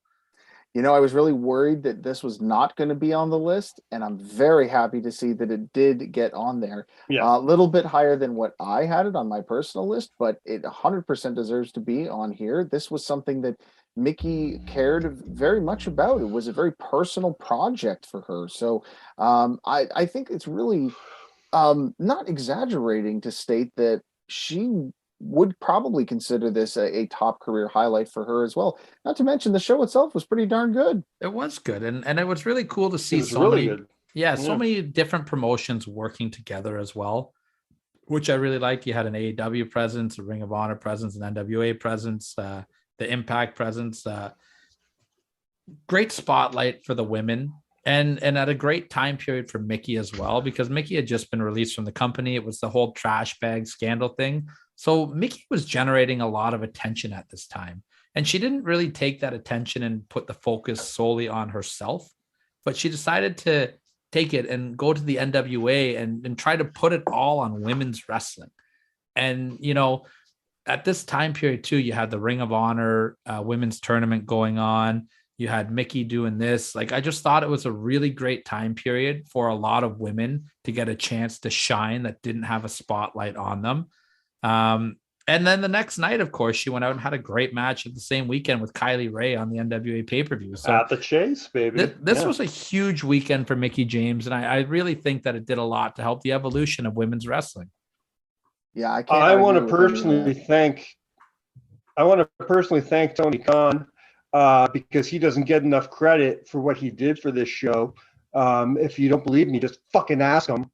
I was really worried that this was not going to be on the list, and I'm very happy to see that it did get on there. Yeah. A little bit higher than what I had it on my personal list, but it 100% deserves to be on here. This was something that Mickie cared very much about. It was a very personal project for her. So I think it's really not exaggerating to state that she would probably consider this a top career highlight for her as well. Not to mention the show itself was pretty darn good. It was good, and it was really cool to see It was so really many, good. so many different promotions working together as well, which I really liked. You had an AEW presence, a Ring of Honor presence, an NWA presence, the Impact presence. Great spotlight for the women, and at a great time period for Mickie as well, because Mickie had just been released from the company. It was the whole trash bag scandal thing. So Mickie was generating a lot of attention at this time. And she didn't really take that attention and put the focus solely on herself, but she decided to take it and go to the NWA and try to put it all on women's wrestling. And, at this time period too, you had the Ring of Honor women's tournament going on. You had Mickie doing this. Like, I just thought it was a really great time period for a lot of women to get a chance to shine that didn't have a spotlight on them. And then the next night, of course, she went out and had a great match at the same weekend with Kylie Ray on the NWA pay-per-view. So At the Chase, baby. this was a huge weekend for Mickie James, and I really think that it did a lot to help the evolution of women's wrestling. Yeah, I can't. I want to argue with any of personally that. thank Tony Khan because he doesn't get enough credit for what he did for this show. If you don't believe me, just fucking ask him.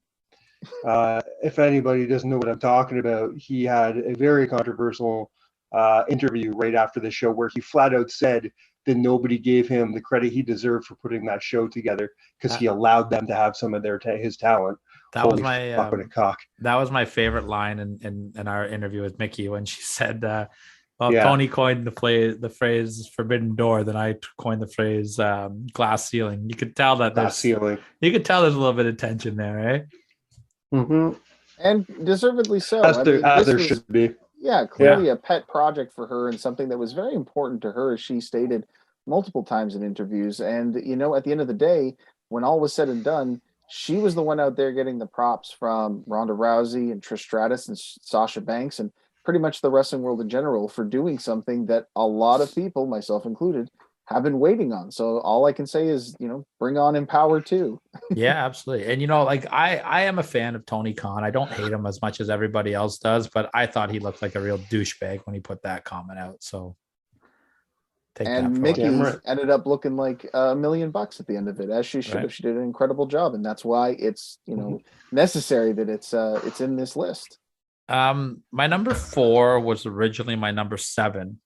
If anybody doesn't know what I'm talking about, he had a very controversial interview right after the show where he flat out said that nobody gave him the credit he deserved for putting that show together because he allowed them to have some of his talent. That Holy was my fuck, what a cock. that was my favorite line in our interview with Mickie, when she said, well, Yeah. Tony coined the phrase forbidden door, then I coined the phrase glass ceiling. You could tell that That ceiling. you could tell there's a little bit of tension there, right? Mm-hmm. And deservedly so. As there this was, should be. yeah, clearly a pet project for her and something that was very important to her, as she stated multiple times in interviews. And, at the end of the day, when all was said and done, she was the one out there getting the props from Ronda Rousey and Trish Stratus and Sasha Banks and pretty much the wrestling world in general for doing something that a lot of people, myself included, have been waiting on. So all I can say is, bring on Empower too. Yeah, absolutely. And I am a fan of Tony Khan. I don't hate him as much as everybody else does, but I thought he looked like a real douchebag when he put that comment out. So And Mickie ended up looking like $1 million at the end of it, as she should have. She did an incredible job, and that's why it's necessary that it's in this list. My number 4 was originally my number 7,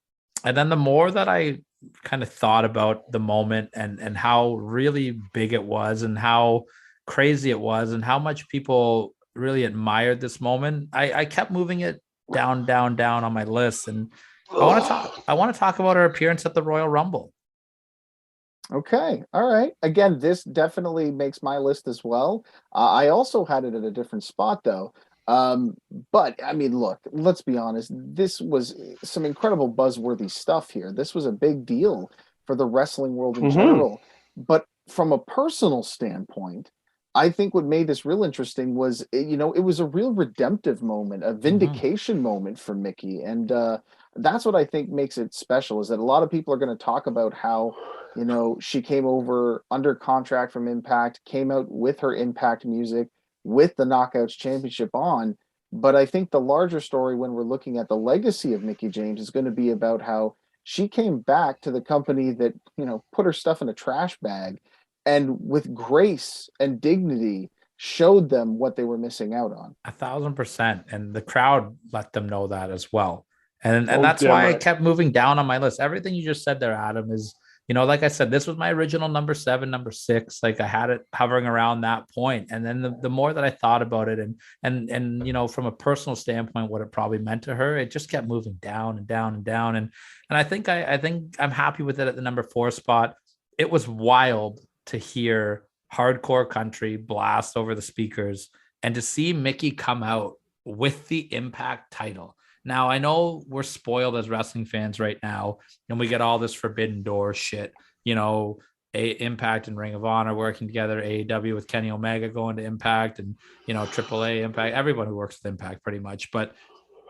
and then the more that I kind of thought about the moment and how really big it was and how crazy it was and how much people really admired this moment, I kept moving it down on my list, and I want to talk about her appearance at the Royal Rumble. Okay. All right. Again, this definitely makes my list as well. I also had it at a different spot though. But I mean, look, let's be honest. This was some incredible buzzworthy stuff here. This was a big deal for the wrestling world in general. But from a personal standpoint, I think what made this real interesting was, it was a real redemptive moment, a vindication moment for Mickie. And that's what I think makes it special, is that a lot of people are going to talk about how, she came over under contract from Impact, came out with her Impact music, with the Knockouts Championship on. But I think the larger story when we're looking at the legacy of Mickie James is going to be about how she came back to the company that, put her stuff in a trash bag and with grace and dignity showed them what they were missing out on. 1,000%. And the crowd let them know that as well. And that's why I kept moving down on my list. Everything you just said there, Adam, is, like I said, this was my original number 7, number 6. Like, I had it hovering around that point. And then the more that I thought about it and from a personal standpoint, what it probably meant to her, it just kept moving down and down and down. And I think I'm happy with it at the number 4 spot. It was wild to hear Hardcore Country blast over the speakers and to see Mickie come out with the Impact title. Now, I know we're spoiled as wrestling fans right now, and we get all this Forbidden Door shit, Impact and Ring of Honor working together, AEW with Kenny Omega going to Impact, and AAA Impact, everyone who works with Impact pretty much. But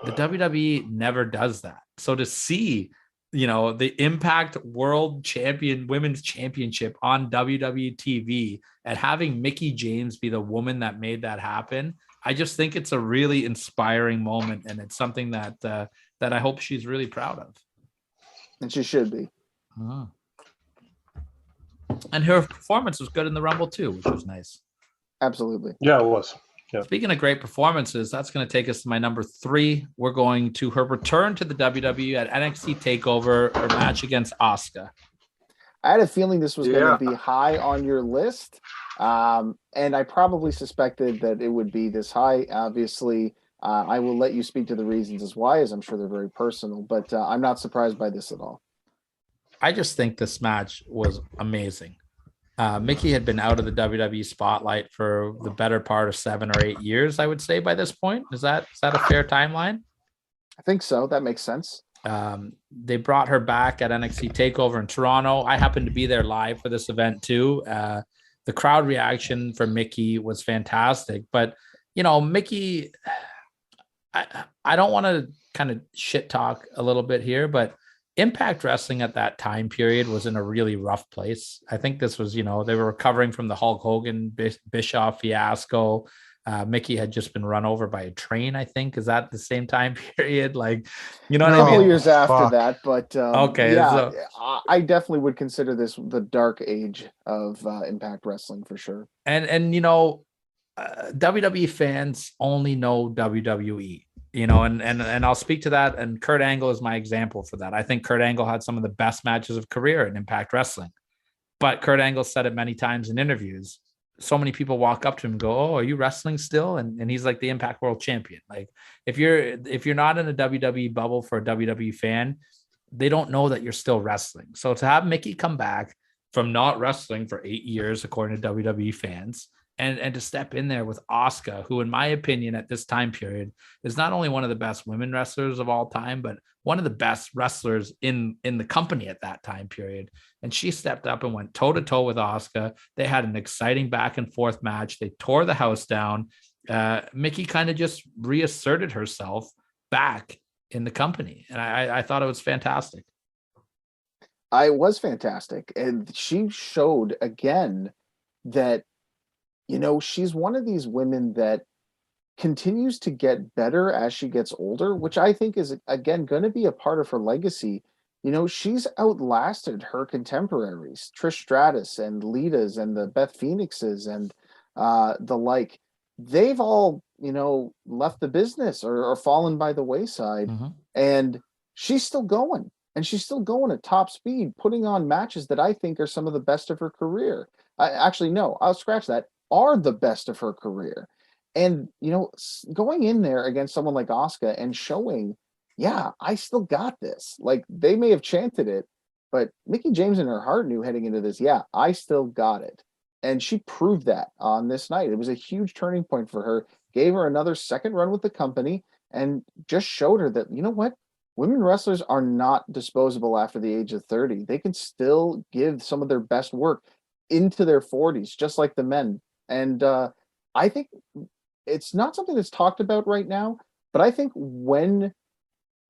the WWE never does that. So to see, the Impact World Champion Women's Championship on WWE TV and having Mickie James be the woman that made that happen, I just think it's a really inspiring moment, and it's something that I hope she's really proud of. And she should be. Uh-huh. And her performance was good in the Rumble too, which was nice. Absolutely. Yeah, it was. Yeah. Speaking of great performances, that's going to take us to my number 3. We're going to her return to the WWE at NXT TakeOver, her match against Asuka. I had a feeling this was going to be high on your list. And I probably suspected that it would be this high. Obviously, I will let you speak to the reasons as why, as I'm sure they're very personal, but I'm not surprised by this at all. I just think this match was amazing. Mickie had been out of the WWE spotlight for the better part of 7 or 8 years, I would say, by this point. Is that a fair timeline? I think so. That makes sense. They brought her back at NXT TakeOver in Toronto. I happened to be there live for this event too. The crowd reaction for Mickie was fantastic, but Mickie, I don't want to kind of shit talk a little bit here, but Impact Wrestling at that time period was in a really rough place. I think this was, they were recovering from the Hulk Hogan Bischoff fiasco. Mickie had just been run over by a train, I think. Is that the same time period? Like, what I mean? A couple years after that, but okay. Yeah, so, I definitely would consider this the dark age of Impact Wrestling for sure. And WWE fans only know WWE. And I'll speak to that. And Kurt Angle is my example for that. I think Kurt Angle had some of the best matches of career in Impact Wrestling, but Kurt Angle said it many times in interviews. So many people walk up to him and go, "Oh, are you wrestling still?" And he's like the Impact World Champion. Like if you're not in a WWE bubble for a WWE fan, they don't know that you're still wrestling. So to have Mickie come back from not wrestling for 8 years, according to WWE fans, and to step in there with Asuka, who, in my opinion, at this time period, is not only one of the best women wrestlers of all time, but one of the best wrestlers in the company at that time period. And she stepped up and went toe to toe with Asuka. They had an exciting back and forth match. They tore the house down. Mickie kind of just reasserted herself back in the company, and I thought it was fantastic. It was fantastic, and she showed again that she's one of these women that continues to get better as she gets older, which I think is, again, going to be a part of her legacy. She's outlasted her contemporaries, Trish Stratus and Lita's and the Beth Phoenixes and the like. They've all, left the business or fallen by the wayside. Mm-hmm. And she's still going. And she's still going at top speed, putting on matches that I think are some of the best of her career. Actually, no, I'll scratch that. Are the best of her career. And, going in there against someone like Asuka and showing, yeah, I still got this. Like, they may have chanted it, but Mickie James in her heart knew heading into this, yeah, I still got it. And she proved that on this night. It was a huge turning point for her, gave her another second run with the company, and just showed her that, what? Women wrestlers are not disposable after the age of 30. They can still give some of their best work into their 40s, just like the men. And I think it's not something that's talked about right now, but I think when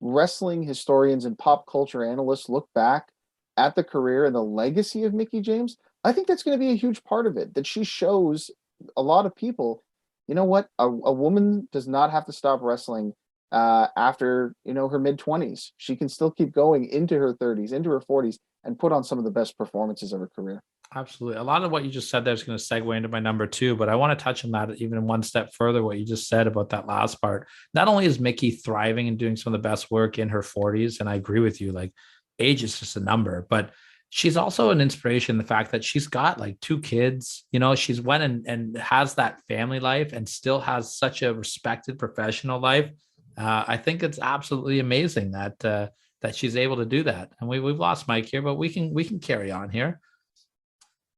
wrestling historians and pop culture analysts look back at the career and the legacy of Mickie James, I think that's going to be a huge part of it, that she shows a lot of people, a woman does not have to stop wrestling after, her mid-20s. She can still keep going into her 30s, into her 40s, and put on some of the best performances of her career. Absolutely. A lot of what you just said there is going to segue into my number 2, but I want to touch on that even one step further, what you just said about that last part. Not only is Mickie thriving and doing some of the best work in her 40s, and I agree with you, like age is just a number, but she's also an inspiration. The fact that she's got like 2 kids, she's went and has that family life and still has such a respected professional life. I think it's absolutely amazing that she's able to do that. And we've lost Mike here, but we can carry on here.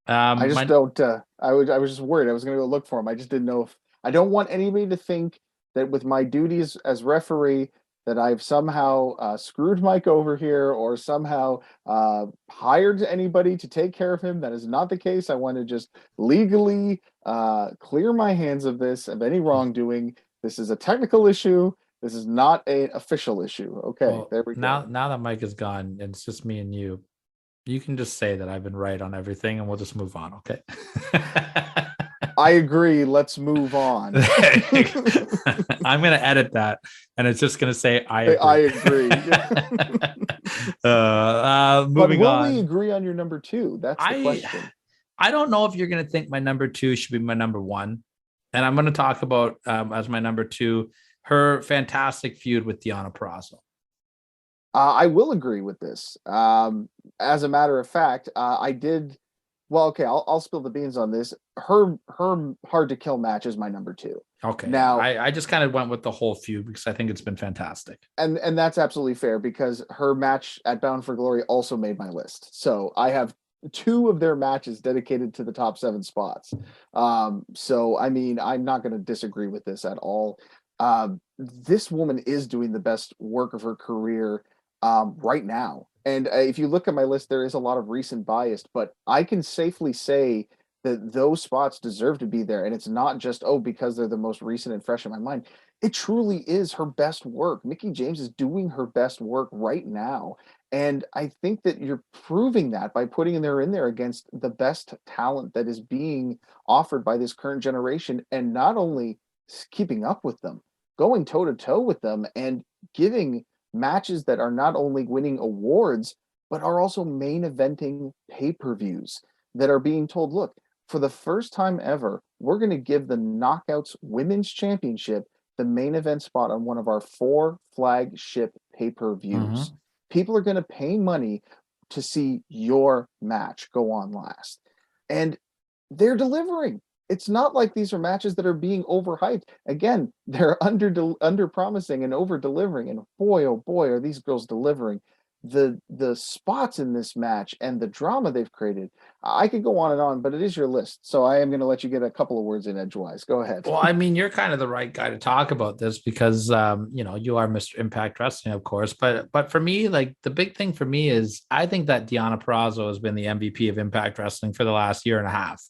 I just don't. I was just worried. I was going to go look for him. I just didn't know if. I don't want anybody to think that with my duties as referee that I've somehow screwed Mike over here or somehow hired anybody to take care of him. That is not the case. I want to just legally clear my hands of this, of any wrongdoing. This is a technical issue. This is not an official issue. Okay, Well, there we now go. now that Mike is gone and it's just me and you can just say that I've been right on everything and we'll just move on, okay? I agree. Let's move on. I'm gonna edit that and it's just gonna say I agree. But Moving will on. we agree on your number two? That's the question. I don't know if you're gonna think my number two should be my number one. And I'm gonna talk about as my number two, her fantastic feud with Deonna Purrazzo. I will agree with this. As a matter of fact, I did. Well, okay, I'll spill the beans on this. Her hard to kill match is my number two. Okay. Now I just kind of went with the whole feud because I think it's been fantastic. and that's absolutely fair because her match at Bound for Glory also made my list. So I have two of their matches dedicated to the top 7 spots. So I mean, I'm not going to disagree with this at all. This woman is doing the best work of her career right now. And if you look at my list, there is a lot of recent bias, but I can safely say that those spots deserve to be there. And it's not just, because they're the most recent and fresh in my mind. It truly is her best work. Mickie James is doing her best work right now. And I think that you're proving that by putting her in there against the best talent that is being offered by this current generation, and not only keeping up with them, going toe to toe with them and giving matches that are not only winning awards, but are also main eventing pay-per-views that are being told, look, for the first time ever, we're going to give the Knockouts Women's Championship the main event spot on one of our 4 flagship pay-per-views. People are going to pay money to see your match go on last. And they're delivering. It's not like these are matches that are being overhyped. Again, they're under promising and over delivering. And boy, oh boy, are these girls delivering. The spots in this match and the drama they've created. I could go on and on, but it is your list. So I am going to let you get a couple of words in edgewise. Go ahead. Well, I mean, you're kind of the right guy to talk about this because you are Mr. Impact Wrestling, of course. But for me, like the big thing for me is I think that Deonna Purrazzo has been the MVP of Impact Wrestling for the last year and a half.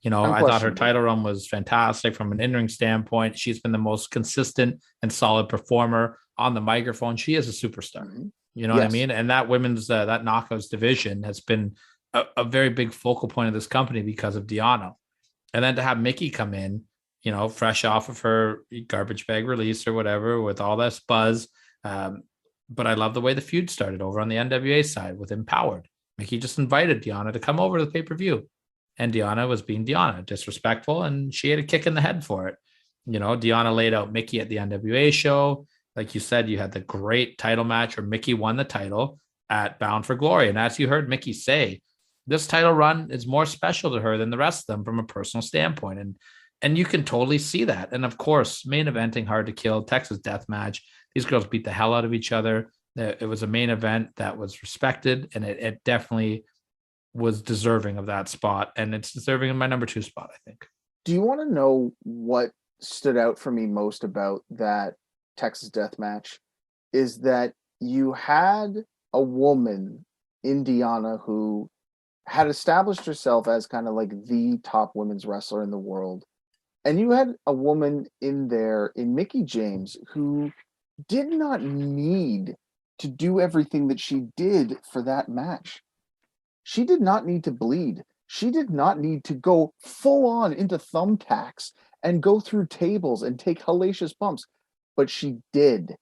I thought her title run was fantastic from an in-ring standpoint. She's been the most consistent and solid performer on the microphone. She is a superstar. Mm-hmm. You know what I mean? And that women's, that knockouts division has been a very big focal point of this company because of Deonna. And then to have Mickie come in, fresh off of her garbage bag release or whatever with all this buzz. But I love the way the feud started over on the NWA side with Empowered. Mickie just invited Deonna to come over to the pay-per-view. And Deonna was being Deonna, disrespectful, and she had a kick in the head for it. Deonna laid out Mickie at the NWA show. Like you said, you had the great title match where Mickie won the title at Bound for Glory. And as you heard Mickie say, this title run is more special to her than the rest of them from a personal standpoint. And you can totally see that. And of course, main eventing Hard to Kill, Texas Death Match. These girls beat the hell out of each other. It was a main event that was respected, and it definitely was deserving of that spot, and it's deserving of my number 2 spot, I think. Do you want to know what stood out for me most about that Texas Death Match? Is that you had a woman in Deonna who had established herself as kind of like the top women's wrestler in the world, and you had a woman in there in Mickie James who did not need to do everything that she did for that match. She did not need to bleed. She did not need to go full on into thumbtacks and go through tables and take hellacious bumps, but she did.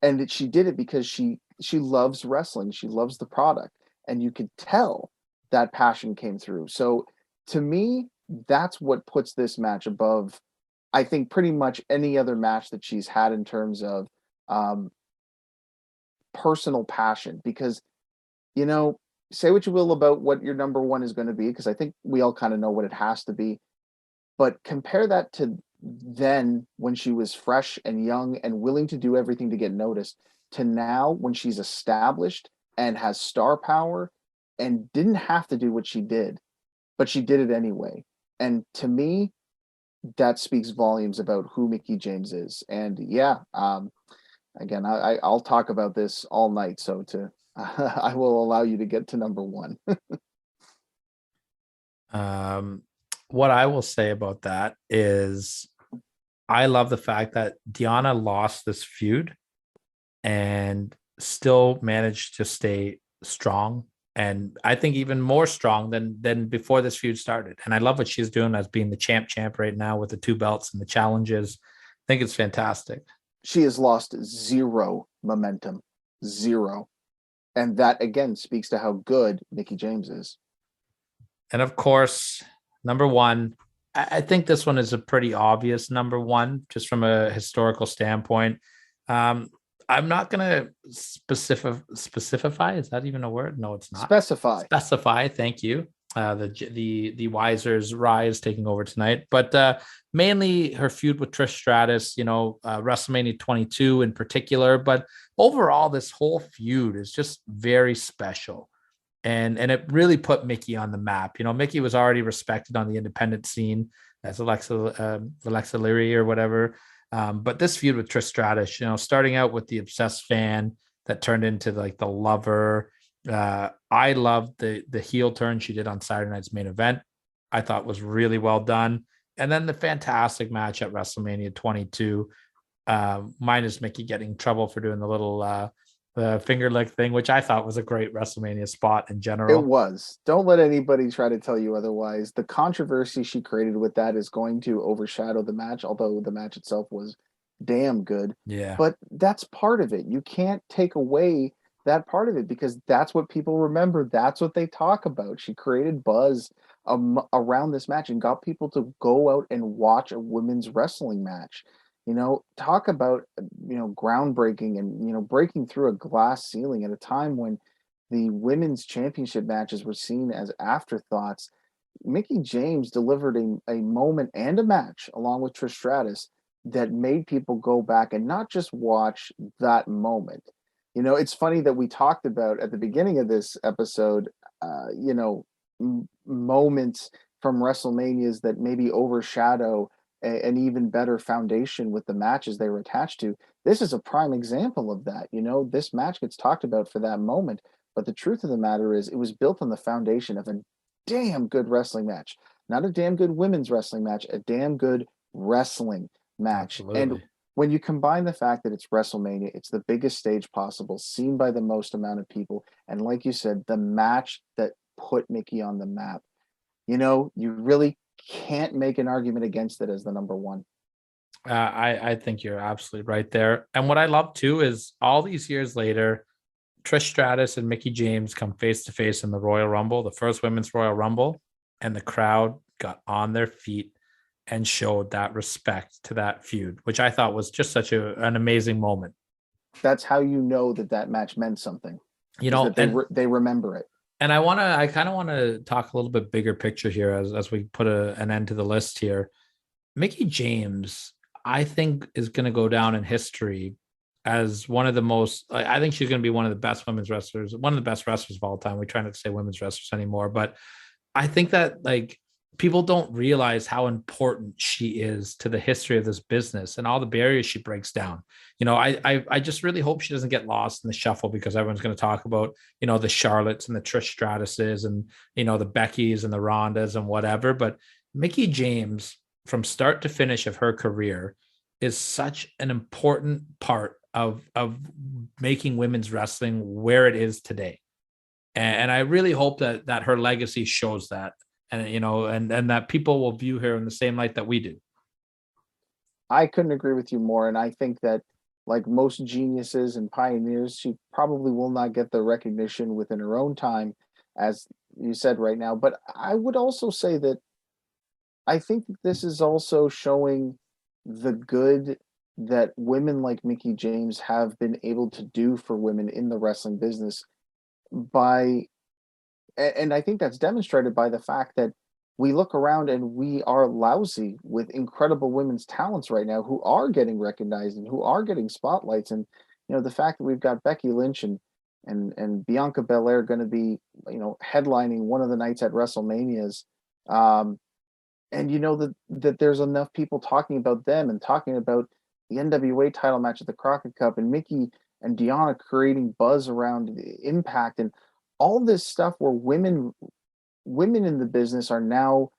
And she did it because she loves wrestling. She loves the product. And you could tell that passion came through. So to me, that's what puts this match above, I think, pretty much any other match that she's had in terms of personal passion. Because, say what you will about what your number 1 is going to be, because I think we all kind of know what it has to be. But compare that to then when she was fresh and young and willing to do everything to get noticed, to now when she's established and has star power and didn't have to do what she did, but she did it anyway. And to me, that speaks volumes about who Mickie James is. And again, I'll talk about this all night. So I will allow you to get to number one. What I will say about that is I love the fact that Deanna lost this feud and still managed to stay strong. And I think even more strong than before this feud started. And I love what she's doing as being the champ right now with the 2 belts and the challenges. I think it's fantastic. She has lost zero momentum, zero. And that again speaks to how good Mickie James is. And of course, number one, I think this one is a pretty obvious number one, just from a historical standpoint. I'm not going to specify. Is that even a word? No, it's not. Specify. Thank you. The Wiser's rise taking over tonight, but mainly her feud with Trish Stratus, WrestleMania 22 in particular. But overall, this whole feud is just very special. And it really put Mickie on the map. Mickie was already respected on the independent scene as Alexa Leary or whatever. But this feud with Trish Stratus, starting out with the obsessed fan that turned into like the lover. I loved the heel turn she did on Saturday night's main event. I thought was really well done. And then the fantastic match at WrestleMania 22, minus Mickie getting in trouble for doing the little the finger lick thing, which I thought was a great WrestleMania spot in general. It was. Don't let anybody try to tell you otherwise. The controversy she created with that is going to overshadow the match, although the match itself was damn good. Yeah. But that's part of it. You can't take away that part of it because that's what people remember. That's what they talk about. She created buzz around this match and got people to go out and watch a women's wrestling match. Talk about, groundbreaking and, breaking through a glass ceiling at a time when the women's championship matches were seen as afterthoughts. Mickie James delivered a moment and a match along with Trish Stratus that made people go back and not just watch that moment. It's funny that we talked about at the beginning of this episode, moments from WrestleManias that maybe overshadow an even better foundation with the matches they were attached to. This is a prime example of that. This match gets talked about for that moment, but the truth of the matter is it was built on the foundation of a damn good wrestling match, not a damn good women's wrestling match, a damn good wrestling match. Absolutely. And when you combine the fact that it's WrestleMania, it's the biggest stage possible, seen by the most amount of people. And like you said, the match that put Mickie on the map, you really can't make an argument against it as the number one. I think you're absolutely right there. And what I love too is all these years later, Trish Stratus and Mickie James come face to face in the Royal Rumble, the first women's Royal Rumble, and the crowd got on their feet and showed that respect to that feud, which I thought was just such an amazing moment. That's how you know that match meant something. They remember it. And I kind of want to talk a little bit bigger picture here as we put an end to the list here. Mickie James, I think, is going to go down in history as one of the most, I think she's going to be one of the best women's wrestlers, one of the best wrestlers of all time. We try not to say women's wrestlers anymore, but I think that people don't realize how important she is to the history of this business and all the barriers she breaks down. I just really hope she doesn't get lost in the shuffle because everyone's going to talk about, the Charlottes and the Trish Stratuses and, the Beckys and the Rondas and whatever. But Mickie James, from start to finish of her career, is such an important part of making women's wrestling where it is today. And I really hope that her legacy shows that. And and that people will view her in the same light that we do. I couldn't agree with you more. And I think that, like most geniuses and pioneers, she probably will not get the recognition within her own time, as you said right now. But I would also say that I think this is also showing the good that women like Mickie James have been able to do for women in the wrestling business and I think that's demonstrated by the fact that we look around and we are lousy with incredible women's talents right now who are getting recognized and who are getting spotlights. And, the fact that we've got Becky Lynch and Bianca Belair going to be, headlining one of the nights at WrestleManias. And that there's enough people talking about them and talking about the NWA title match at the Crocket Cup, and Mickie and Deonna creating buzz around Impact, and all this stuff where women in the business are now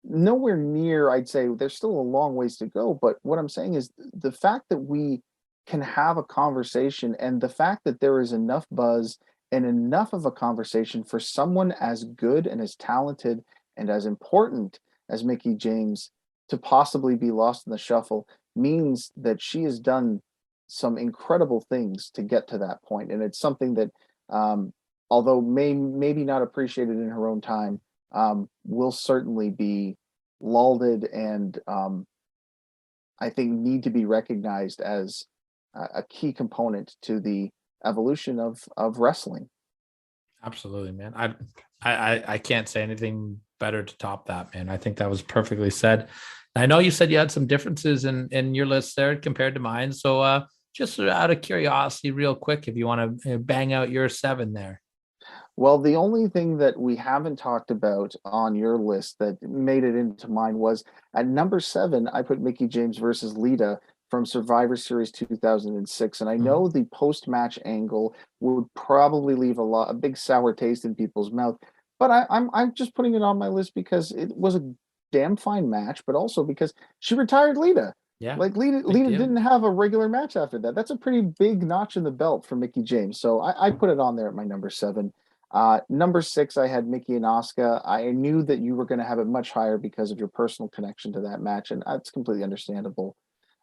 nowhere near, I'd say there's still a long ways to go, but what I'm saying is the fact that we can have a conversation, and the fact that there is enough buzz and enough of a conversation for someone as good and as talented and as important as Mickie James to possibly be lost in the shuffle means that she has done some incredible things to get to that point. And it's something that, although maybe not appreciated in her own time, will certainly be lauded and I think need to be recognized as a key component to the evolution of wrestling. Absolutely, man. I can't say anything better to top that, man. I think that was perfectly said. I know you said you had some differences in your list there compared to mine. So just out of curiosity, real quick, if you want to bang out your 7 there. Well, the only thing that we haven't talked about on your list that made it into mine was at number 7, I put Mickie James versus Lita from Survivor Series 2006. And I know the post-match angle would probably leave a big sour taste in people's mouth, but I'm just putting it on my list because it was a damn fine match, but also because she retired Lita. Yeah. Like Lita didn't have a regular match after that. That's a pretty big notch in the belt for Mickie James. So I put it on there at my number 7. Number 6, I had Mickie and Asuka. I knew that you were going to have it much higher because of your personal connection to that match, and that's completely understandable.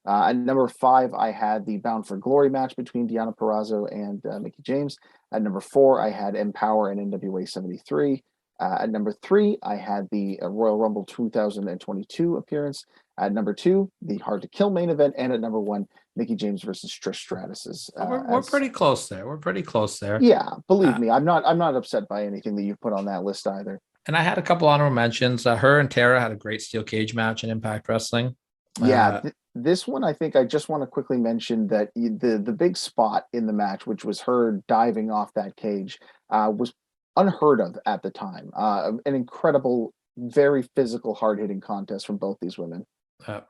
At number 5, I had the Bound for Glory match between Deonna Purrazzo and Mickie James. At number 4, I had Empower and NWA 73. At number 3, I had the Royal Rumble 2022 appearance. At number 2, the Hard to Kill main event, and at number 1, Mickie James versus Trish Stratus. We're pretty close there. We're pretty close there. Yeah, believe me, I'm not upset by anything that you've put on that list either. And I had a couple honorable mentions. Her and Tara had a great steel cage match in Impact Wrestling. Yeah, this one I think I just want to quickly mention that the big spot in the match, which was her diving off that cage, was unheard of at the time. An incredible, very physical, hard-hitting contest from both these women.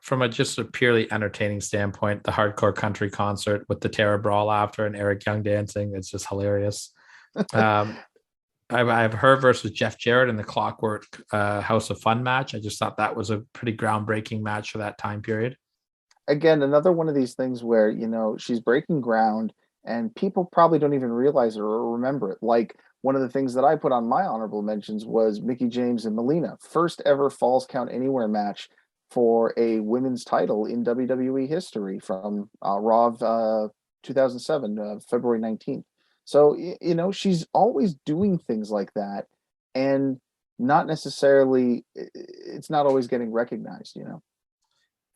From just a purely entertaining standpoint, the hardcore country concert with the Tara Brawl after and Eric Young dancing, it's just hilarious. I have her versus Jeff Jarrett in the Clockwork House of Fun match. I just thought that was a pretty groundbreaking match for that time period. Again, another one of these things where, you know, she's breaking ground and people probably don't even realize it or remember it. Like one of the things that I put on my honorable mentions was Mickie James and Melina, first ever Falls Count Anywhere match for a women's title in WWE history from Raw 2007, February 19th. So, you know, she's always doing things like that and not necessarily, it's not always getting recognized, you know.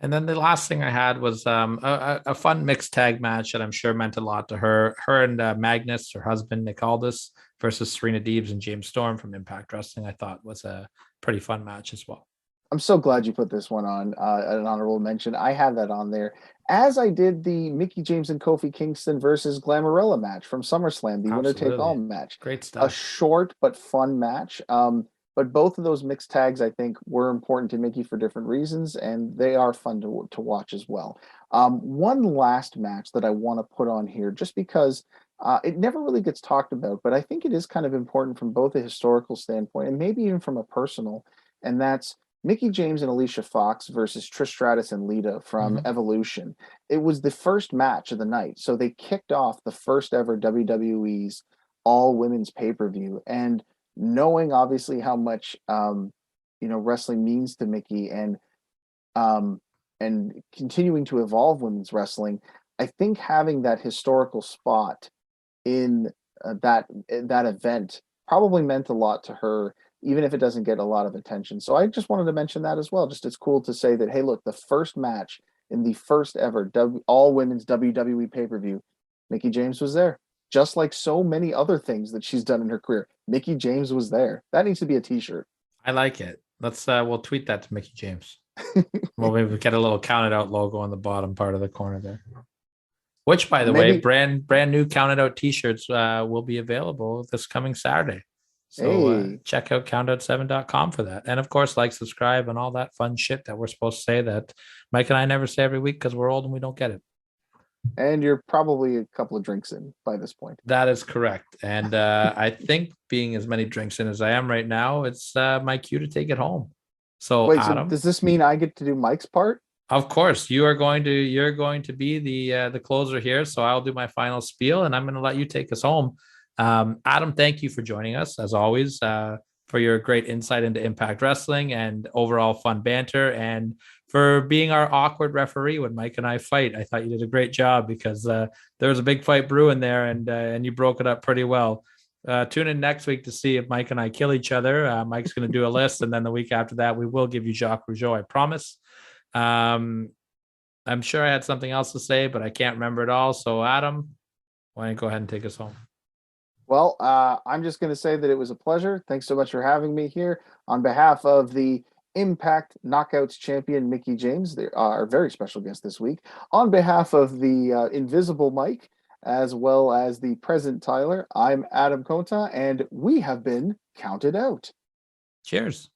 And then the last thing I had was a fun mixed tag match that I'm sure meant a lot to her. Her and Magnus, her husband, Nick Aldis, versus Serena Deebs and James Storm from Impact Wrestling, I thought was a pretty fun match as well. I'm so glad you put this one on an honorable mention. I have that on there, as I did the Mickie James and Kofi Kingston versus Glamorella match from SummerSlam, the winner take all match. Great stuff. A short but fun match. But both of those mixed tags, I think, were important to Mickie for different reasons, and they are fun to watch as well. One last match that I want to put on here, just because it never really gets talked about, but I think it is kind of important from both a historical standpoint and maybe even from a personal, and that's Mickie James and Alicia Fox versus Trish Stratus and Lita from Evolution. It was the first match of the night, so they kicked off the first ever WWE's all-women's pay-per-view, and knowing obviously how much wrestling means to Mickie and continuing to evolve women's wrestling, I think having that historical spot in that event probably meant a lot to her, even if it doesn't get a lot of attention. So I just wanted to mention that as well. Just it's cool to say that, hey, look, the first match in the first ever all women's WWE pay-per-view, Mickie James was there. Just like so many other things that she's done in her career, Mickie James was there. That needs to be a t-shirt. I like it. Let's we'll tweet that to Mickie James. Well, maybe get a little counted out logo on the bottom part of the corner there. Which, by the way, brand new counted out t-shirts will be available this coming Saturday. So check out countout7.com for that. And of course, like, subscribe, and all that fun shit that we're supposed to say that Mike and I never say every week because we're old and we don't get it. And you're probably a couple of drinks in by this point. That is correct. And I think being as many drinks in as I am right now, it's my cue to take it home. So Wait, so Adam, does this mean I get to do Mike's part? of course, you're going to be the closer here. So I'll do my final spiel, and I'm going to let you take us home. Adam, thank you for joining us as always, for your great insight into Impact Wrestling and overall fun banter, and for being our awkward referee when Mike and I fight. I thought you did a great job because there was a big fight brewing there, and you broke it up pretty well. Tune in next week to see if Mike and I kill each other. Mike's going to do a list, and then the week after that, we will give you Jacques Rougeau, I promise. I'm sure I had something else to say, but I can't remember it all. So, Adam, why don't you go ahead and take us home? Well, I'm just going to say that it was a pleasure. Thanks so much for having me here. On behalf of the Impact Knockouts champion, Mickie James, our very special guest this week. On behalf of the invisible Mike, as well as the present Tyler, I'm Adam Contant, and we have been counted out. Cheers.